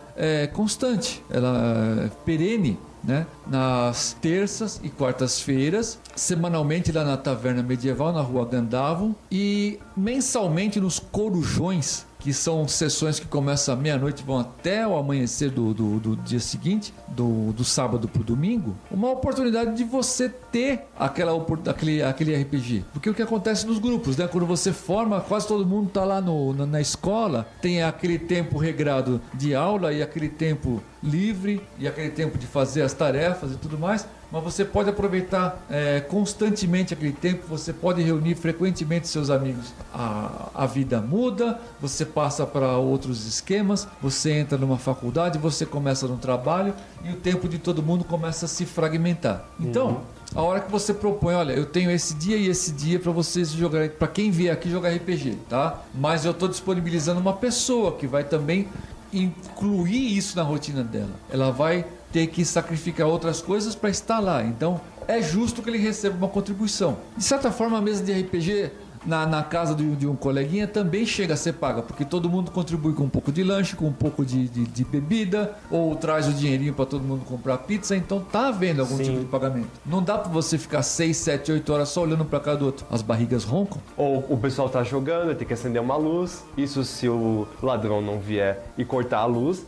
constante, ela perene, né? Nas terças e quartas-feiras, semanalmente lá na Taverna Medieval, na Rua Gandavo, e mensalmente nos Corujões, que são sessões que começam à meia-noite e vão até o amanhecer do dia seguinte, do sábado para o domingo, uma oportunidade de você ter aquele RPG. Porque o que acontece nos grupos, né? Quando você forma, quase todo mundo está lá na escola, tem aquele tempo regrado de aula e aquele tempo livre e aquele tempo de fazer as tarefas e tudo mais, mas você pode aproveitar constantemente aquele tempo, você pode reunir frequentemente seus amigos. A vida muda, você passa para outros esquemas, você entra numa faculdade, você começa no trabalho e o tempo de todo mundo começa a se fragmentar. Então, a hora que você propõe, olha, eu tenho esse dia e esse dia para vocês jogarem, para quem vier aqui jogar RPG, tá? Mas eu estou disponibilizando uma pessoa que vai também incluir isso na rotina dela. Ela vai ter que sacrificar outras coisas para estar lá. Então, é justo que ele receba uma contribuição. De certa forma, a mesa de RPG na casa de um coleguinha também chega a ser paga, porque todo mundo contribui com um pouco de lanche, com um pouco de bebida, ou traz o dinheirinho para todo mundo comprar pizza, então tá havendo algum tipo de pagamento. Não dá para você ficar 6, 7, 8 horas só olhando para cada do outro. As barrigas roncam. Ou o pessoal tá jogando, tem que acender uma luz, isso se o ladrão não vier e cortar a luz.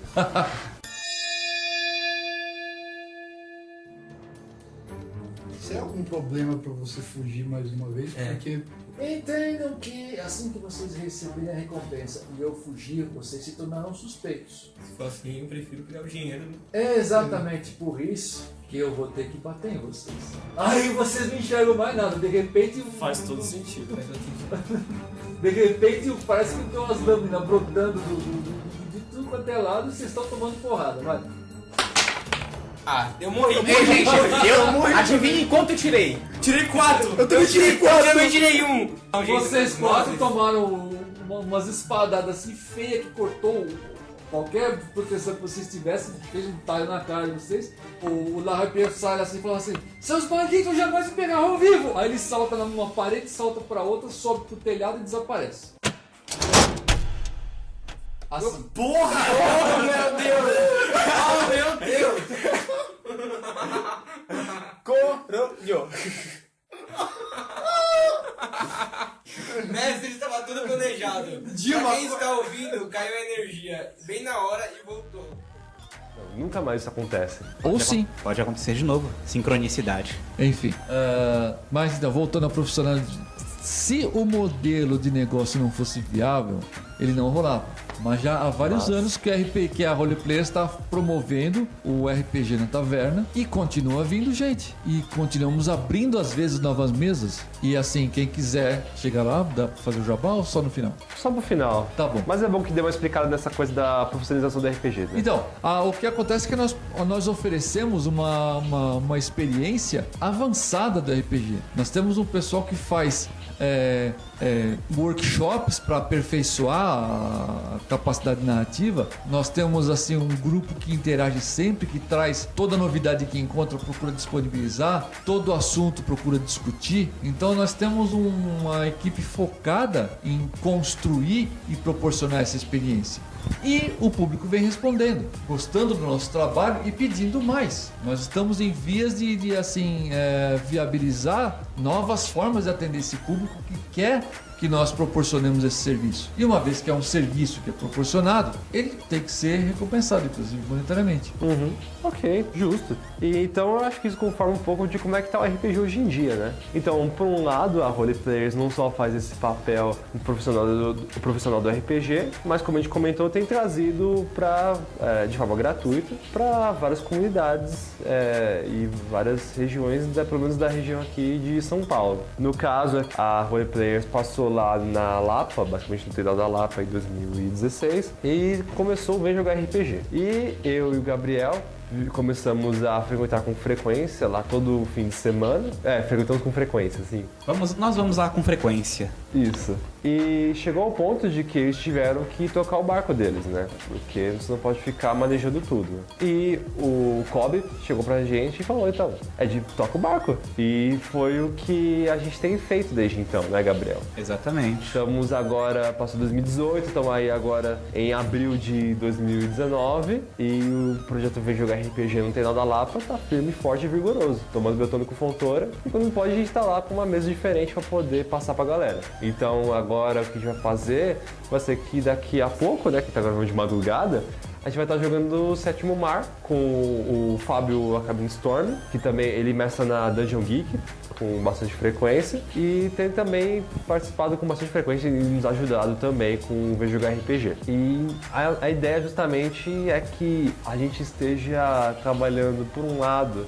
Se é algum problema para você fugir mais uma vez, porque... Entendam que assim que vocês receberem a recompensa e eu fugir, vocês se tornarão suspeitos. Se for assim, eu prefiro pegar o dinheiro. É exatamente por isso que eu vou ter que bater em vocês. Aí vocês não enxergam mais nada, de repente... Faz todo sentido. De repente parece que tem umas lâminas brotando de tudo quanto é lado e vocês estão tomando porrada, vai. Ah, eu morri. Gente, eu morri. Adivinha quanto eu tirei? Tirei 4. Eu também tirei 4. Eu também tirei 1. Vocês quatro tomaram umas espadadas assim feias que cortou qualquer proteção que vocês tivessem, fez um talho na cara de vocês, o Larrapier sai assim e fala assim: seus bandidos jamais me pegarão vivo! Aí ele salta numa parede, salta pra outra, sobe pro telhado e desaparece. Assim. Porra! Oh, meu Deus! Oh, meu Deus! Coronho! Mestre, estava tudo planejado. Pra quem está ouvindo, caiu a energia bem na hora e voltou. Nunca mais isso acontece. Ou sim. Pode acontecer de novo. Sincronicidade. Enfim. Mas então, voltando ao profissional. Se o modelo de negócio não fosse viável, ele não rolava. Mas já há vários anos que a Roleplayer está promovendo o RPG na taverna e continua vindo gente. E continuamos abrindo às vezes novas mesas. E assim, quem quiser chegar lá, dá pra fazer o jabá ou só no final? Só pro final. Tá bom. Mas é bom que dê uma explicada nessa coisa da profissionalização do RPG, né? Então, o que acontece é que nós oferecemos uma experiência avançada do RPG. Nós temos um pessoal que faz workshops para aperfeiçoar a capacidade narrativa. Nós temos assim um grupo que interage sempre, que traz toda novidade que encontra, procura disponibilizar, todo assunto procura discutir. Então nós temos uma equipe focada em construir e proporcionar essa experiência. E o público vem respondendo, gostando do nosso trabalho e pedindo mais. Nós estamos em vias de viabilizar novas formas de atender esse público que quer que nós proporcionemos esse serviço. E uma vez que é um serviço que é proporcionado, ele tem que ser recompensado, inclusive monetariamente. Ok, justo. E então eu acho que isso conforma um pouco de como é que tá o RPG hoje em dia, né? Então, por um lado, a Roleplayers não só faz esse papel profissional do RPG, mas como a gente comentou, tem trazido de forma gratuita para várias comunidades e várias regiões, pelo menos da região aqui de São Paulo. No caso, a Roleplayers passou lá na Lapa, basicamente no telhado da Lapa em 2016, e começou a ver jogar RPG. E eu e o Gabriel começamos a frequentar com frequência lá todo fim de semana. Frequentamos com frequência, sim. Nós vamos lá com frequência. Isso. E chegou ao ponto de que eles tiveram que tocar o barco deles, né? Porque você não pode ficar manejando tudo. E o Kobe chegou pra gente e falou, então, toca o barco. E foi o que a gente tem feito desde então, né, Gabriel? Exatamente. Estamos agora, passou 2018, estamos aí agora em abril de 2019 e o projeto Vem Jogar RPG no Telhado da Lapa tá firme, forte e vigoroso. Tomando Biotônico Fontoura e quando pode a gente tá lá com uma mesa diferente para poder passar pra galera. Então agora o que a gente vai fazer vai ser que daqui a pouco, né, que tá gravando de madrugada, a gente vai estar jogando o Sétimo Mar com o Fábio Acabin Storm, que também ele mestra na Dungeon Geek com bastante frequência e tem também participado com bastante frequência e nos ajudado também com o Vem Jogar RPG. E a ideia justamente é que a gente esteja trabalhando por um lado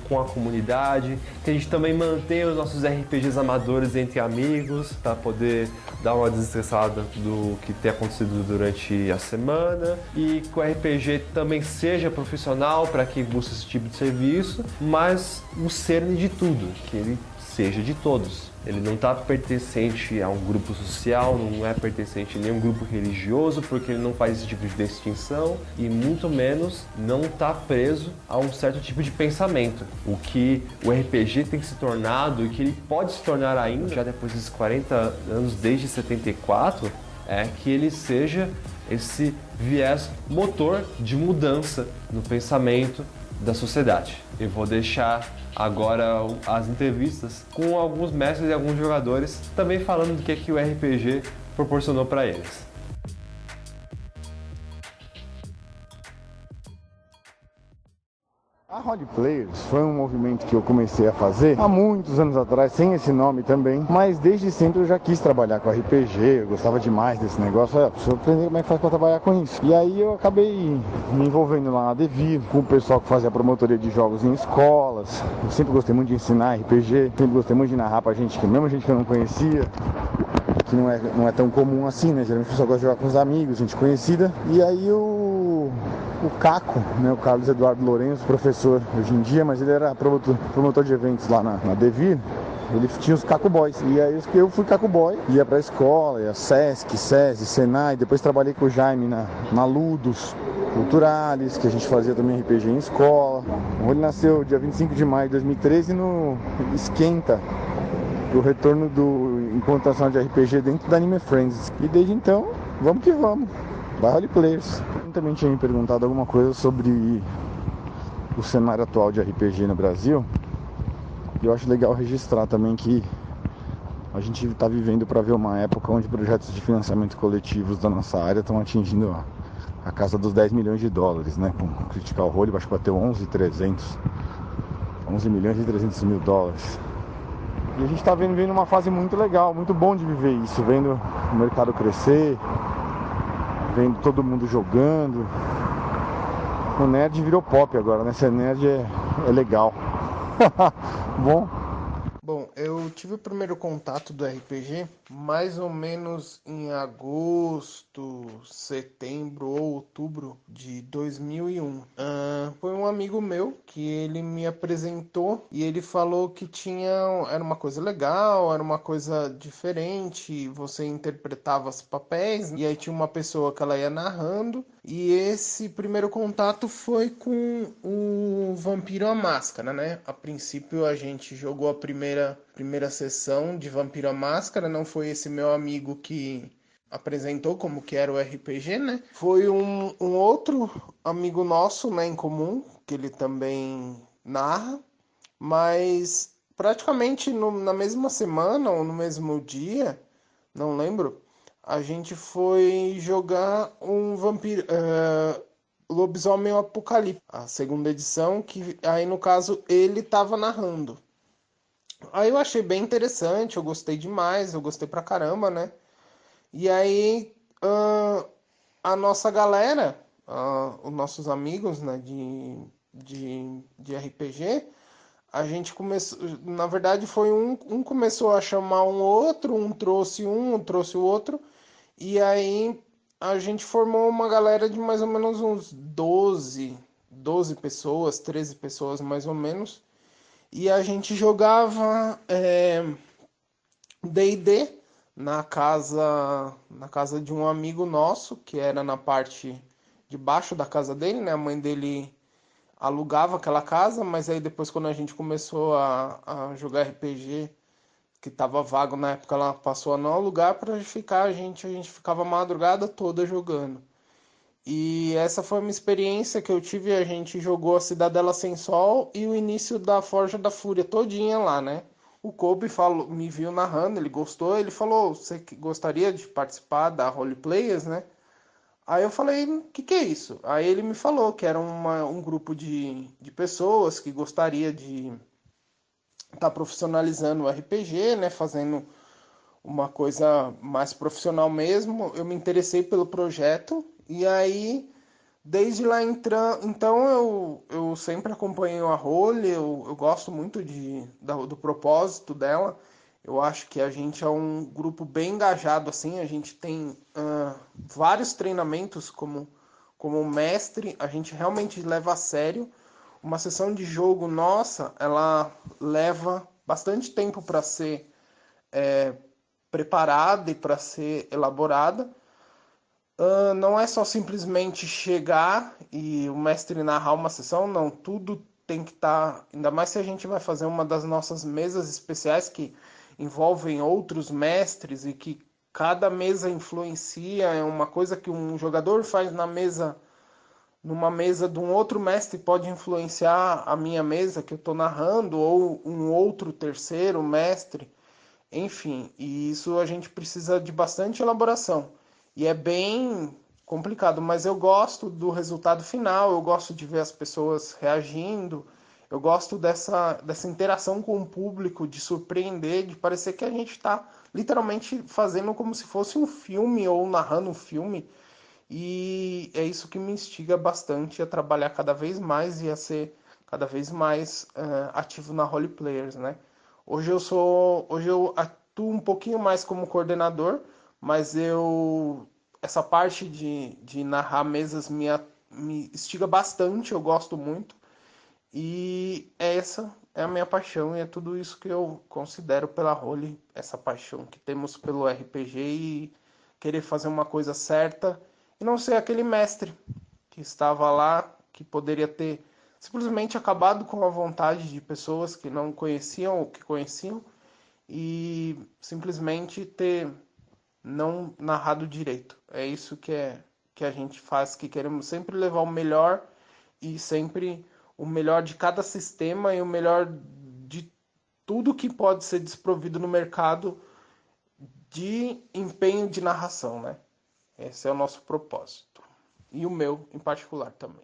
com a comunidade, que a gente também mantenha os nossos RPGs amadores entre amigos para poder dar uma desestressada do que tem acontecido durante a semana e que o RPG também seja profissional para quem busca esse tipo de serviço, mas o cerne de tudo, que ele seja de todos. Ele não está pertencente a um grupo social, não é pertencente a nenhum grupo religioso, porque ele não faz esse tipo de distinção e muito menos não está preso a um certo tipo de pensamento. O que o RPG tem se tornado e que ele pode se tornar ainda, já depois desses 40 anos, desde 74, é que ele seja esse viés motor de mudança no pensamento da sociedade. Eu vou deixar agora as entrevistas com alguns mestres e alguns jogadores também falando do que o RPG proporcionou para eles. A Roleplayers foi um movimento que eu comecei a fazer há muitos anos atrás, sem esse nome também, mas desde sempre eu já quis trabalhar com RPG, eu gostava demais desse negócio, preciso aprender como é que faz para trabalhar com isso. E aí eu acabei me envolvendo lá na Devir, com o pessoal que fazia promotoria de jogos em escolas. Eu sempre gostei muito de ensinar RPG, sempre gostei muito de narrar pra gente, mesmo gente que eu não conhecia, que não é tão comum assim, né? Geralmente o pessoal gosta de jogar com os amigos, gente conhecida. E aí o Caco, né, o Carlos Eduardo Lourenço, professor hoje em dia, mas ele era promotor de eventos lá na Devir, Ele tinha os Caco Boys. E aí eu fui Caco Boy, ia pra escola, ia Sesc, SESI, Senai. Depois trabalhei com o Jaime na Ludus Culturales, que a gente fazia também RPG em escola. O Rony nasceu dia 25 de maio de 2013 no Esquenta, o retorno do Encontro Nacional de RPG dentro da Anime Friends. E desde então, vamos que vamos. Vai Role Players. Eu também tinha me perguntado alguma coisa sobre o cenário atual de RPG no Brasil. E eu acho legal registrar também que a gente está vivendo para ver uma época onde projetos de financiamento coletivos da nossa área estão atingindo a casa dos 10 milhões de dólares, né? Com Critical Role, acho que bateu 11 milhões e 300 mil dólares. E a gente está vendo uma fase muito legal, muito bom de viver isso, vendo o mercado crescer, vendo todo mundo jogando. O nerd virou pop agora, né? Ser nerd é legal. Bom, eu tive o primeiro contato do RPG mais ou menos em agosto, setembro ou outubro de 2001. Foi um amigo meu que ele me apresentou e ele falou que era uma coisa legal, era uma coisa diferente, você interpretava os papéis e aí tinha uma pessoa que ela ia narrando. E esse primeiro contato foi com o Vampiro à Máscara, né? A princípio a gente jogou a primeira sessão de Vampiro à Máscara, não foi esse meu amigo que apresentou como que era o RPG, né? Foi um outro amigo nosso, né, em comum, que ele também narra, mas praticamente na mesma semana ou no mesmo dia, não lembro, a gente foi jogar um vampiro, Lobisomem Apocalipse, a segunda edição, que aí no caso ele estava narrando. Aí eu achei bem interessante, eu gostei demais, eu gostei pra caramba, né? E aí a nossa galera, os nossos amigos, né, de RPG, a gente começou, na verdade foi um começou a chamar um outro, um trouxe o outro, e aí a gente formou uma galera de mais ou menos uns 12 pessoas, 13 pessoas mais ou menos, e a gente jogava D&D na casa de um amigo nosso, que era na parte de baixo da casa dele, né? A mãe dele alugava aquela casa, mas aí depois quando a gente começou a jogar RPG, que estava vago na época, ela passou a não alugar para ficar, a gente ficava a madrugada toda jogando. E essa foi uma experiência que eu tive, a gente jogou a Cidadela Sem Sol e o início da Forja da Fúria todinha lá, né? O Kobe me viu narrando, ele gostou, ele falou, você gostaria de participar da Role Players, né? Aí eu falei, o que é isso? Aí ele me falou que era um grupo de pessoas que gostaria de estar profissionalizando o RPG, né? Fazendo uma coisa mais profissional mesmo. Eu me interessei pelo projeto e aí, desde lá então eu sempre acompanhei a Role, eu gosto muito do propósito dela. Eu acho que a gente é um grupo bem engajado, assim, a gente tem vários treinamentos como mestre, a gente realmente leva a sério. Uma sessão de jogo nossa, ela leva bastante tempo para ser preparada e para ser elaborada. Não é só simplesmente chegar e o mestre narrar uma sessão, não, tudo tem que estar, ainda mais se a gente vai fazer uma das nossas mesas especiais que envolvem outros mestres e que cada mesa influencia, é uma coisa que um jogador faz numa mesa de um outro mestre pode influenciar a minha mesa que eu estou narrando, ou um outro terceiro mestre, enfim, e isso a gente precisa de bastante elaboração. E é bem complicado, mas eu gosto do resultado final, eu gosto de ver as pessoas reagindo, eu gosto dessa interação com o público, de surpreender, de parecer que a gente está literalmente fazendo como se fosse um filme ou narrando um filme. E é isso que me instiga bastante a trabalhar cada vez mais e a ser cada vez mais ativo na Role Players, né? Hoje eu atuo um pouquinho mais como coordenador, mas essa parte de narrar mesas me instiga bastante, eu gosto muito. E é essa é a minha paixão e é tudo isso que eu considero pela Role, essa paixão que temos pelo RPG e querer fazer uma coisa certa e não ser aquele mestre que estava lá, que poderia ter simplesmente acabado com a vontade de pessoas que não conheciam ou que conheciam e simplesmente ter não narrado direito. É isso que a gente faz, que queremos sempre levar o melhor e sempre o melhor de cada sistema e o melhor de tudo que pode ser desprovido no mercado de empenho de narração, né? Esse é o nosso propósito. E o meu em particular também.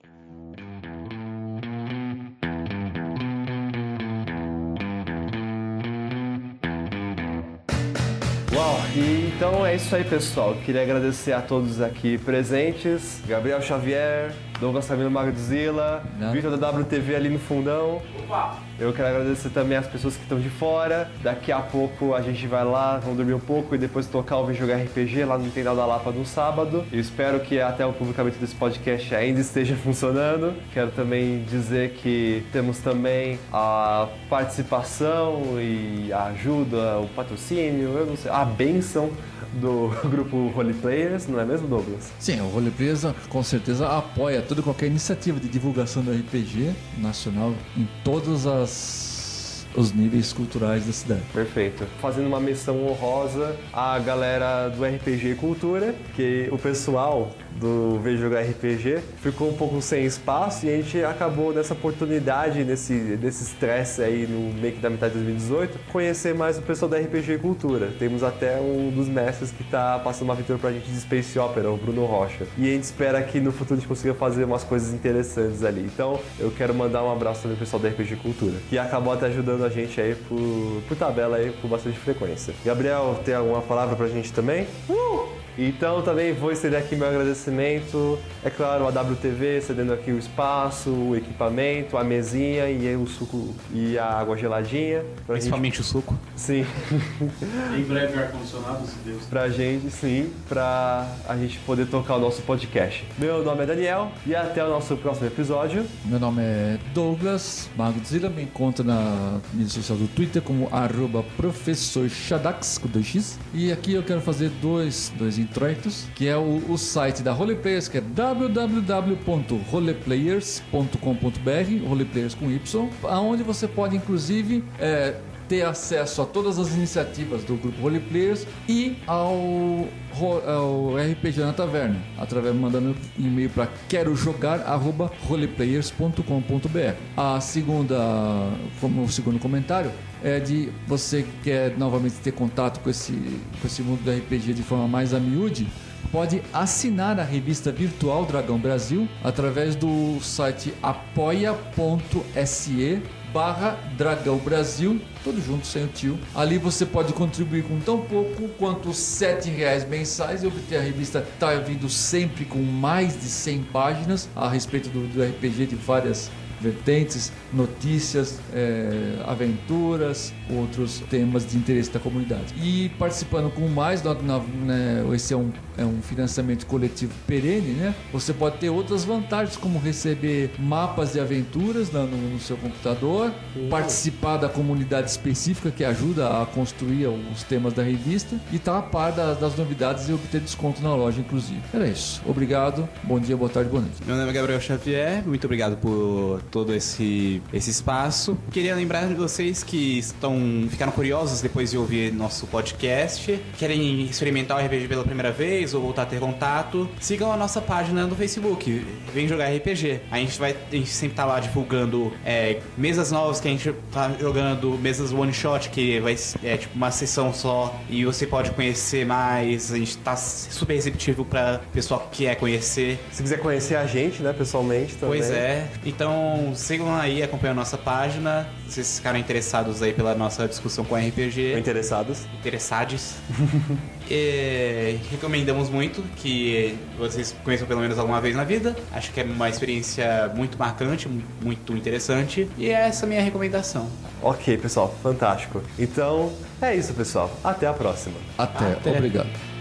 Uau, e então é isso aí, pessoal. Queria agradecer a todos aqui presentes. Gabriel Xavier, Douglas Camilo Magdzilla, Vitor da WTV ali no fundão. Opa! Eu quero agradecer também as pessoas que estão de fora. Daqui a pouco a gente vai lá, vamos dormir um pouco e depois tocar o Vem Jogar RPG lá no Nintendo da Lapa no sábado. Eu espero que até o publicamento desse podcast ainda esteja funcionando. Quero também dizer que temos também a participação e a ajuda, o patrocínio, eu não sei, a bênção do grupo Roleplayers, não é mesmo, Douglas? Sim, o Roleplayers com certeza apoia toda e qualquer iniciativa de divulgação do RPG nacional em todos os níveis culturais da cidade. Perfeito. Fazendo uma menção honrosa à galera do RPG Cultura, que o pessoal do Vem Jogar RPG ficou um pouco sem espaço e a gente acabou nessa oportunidade, desse estresse aí no meio que da metade de 2018, conhecer mais o pessoal da RPG Cultura. Temos até um dos mestres que está passando uma aventura pra gente de Space Opera, o Bruno Rocha. E a gente espera que no futuro a gente consiga fazer umas coisas interessantes ali. Então eu quero mandar um abraço também pro pessoal da RPG Cultura, que acabou até ajudando a gente aí por tabela aí, com bastante frequência. Gabriel, tem alguma palavra pra gente também? Então também vou estender aqui meu agradecimento, é claro, a WTV cedendo aqui o espaço, o equipamento, a mesinha e o suco e a água geladinha. Principalmente o suco. Sim. Em breve ar-condicionado, se Deus. Pra gente, sim, pra a gente poder tocar o nosso podcast. Meu nome é Daniel e até o nosso próximo episódio. Meu nome é Douglas Magdzilla, me encontra na mídia social do Twitter como @professorshadax com 2x. E aqui eu quero fazer dois introitos, que é o site da Roleplayers, que é www.roleplayers.com.br, Roleplayers com Y, onde você pode inclusive ter acesso a todas as iniciativas do grupo Roleplayers e ao RPG na Taverna, através mandando e-mail para querojogar@roleplayers.com.br. O segundo comentário é de você que quer novamente ter contato com esse mundo do RPG de forma mais a miúde, pode assinar a revista virtual Dragão Brasil através do site apoia.se/Dragão Brasil, tudo junto, sem o tio. Ali você pode contribuir com tão pouco quanto R$7 mensais e obter a revista. Está vindo sempre com mais de 100 páginas a respeito do RPG de várias vertentes, notícias, aventuras, outros temas de interesse da comunidade. E participando com mais, esse é um financiamento coletivo perene, né? Você pode ter outras vantagens, como receber mapas de aventuras no seu computador, participar da comunidade específica que ajuda a construir os temas da revista e estar a par das novidades e obter desconto na loja, inclusive. Era isso. Obrigado. Bom dia, boa tarde, boa noite. Meu nome é Gabriel Xavier. Muito obrigado por todo esse espaço. Queria lembrar de vocês que ficaram curiosos depois de ouvir nosso podcast, querem experimentar o RPG pela primeira vez ou voltar a ter contato, sigam a nossa página no Facebook, Vem Jogar RPG. A gente sempre tá lá divulgando mesas novas que a gente tá jogando, mesas one shot, que vai tipo uma sessão só e você pode conhecer mais. A gente tá super receptivo pra pessoal que quer conhecer. Se quiser conhecer a gente, né, pessoalmente também. Pois é. Então sigam aí, acompanhem a nossa página. Se vocês ficaram interessados aí pela nossa discussão com RPG. Interessados. Recomendamos muito que vocês conheçam pelo menos alguma vez na vida. Acho que é uma experiência muito marcante, muito interessante. E essa é a minha recomendação. Ok, pessoal, fantástico. Então, é isso, pessoal. Até a próxima. Até. Obrigado.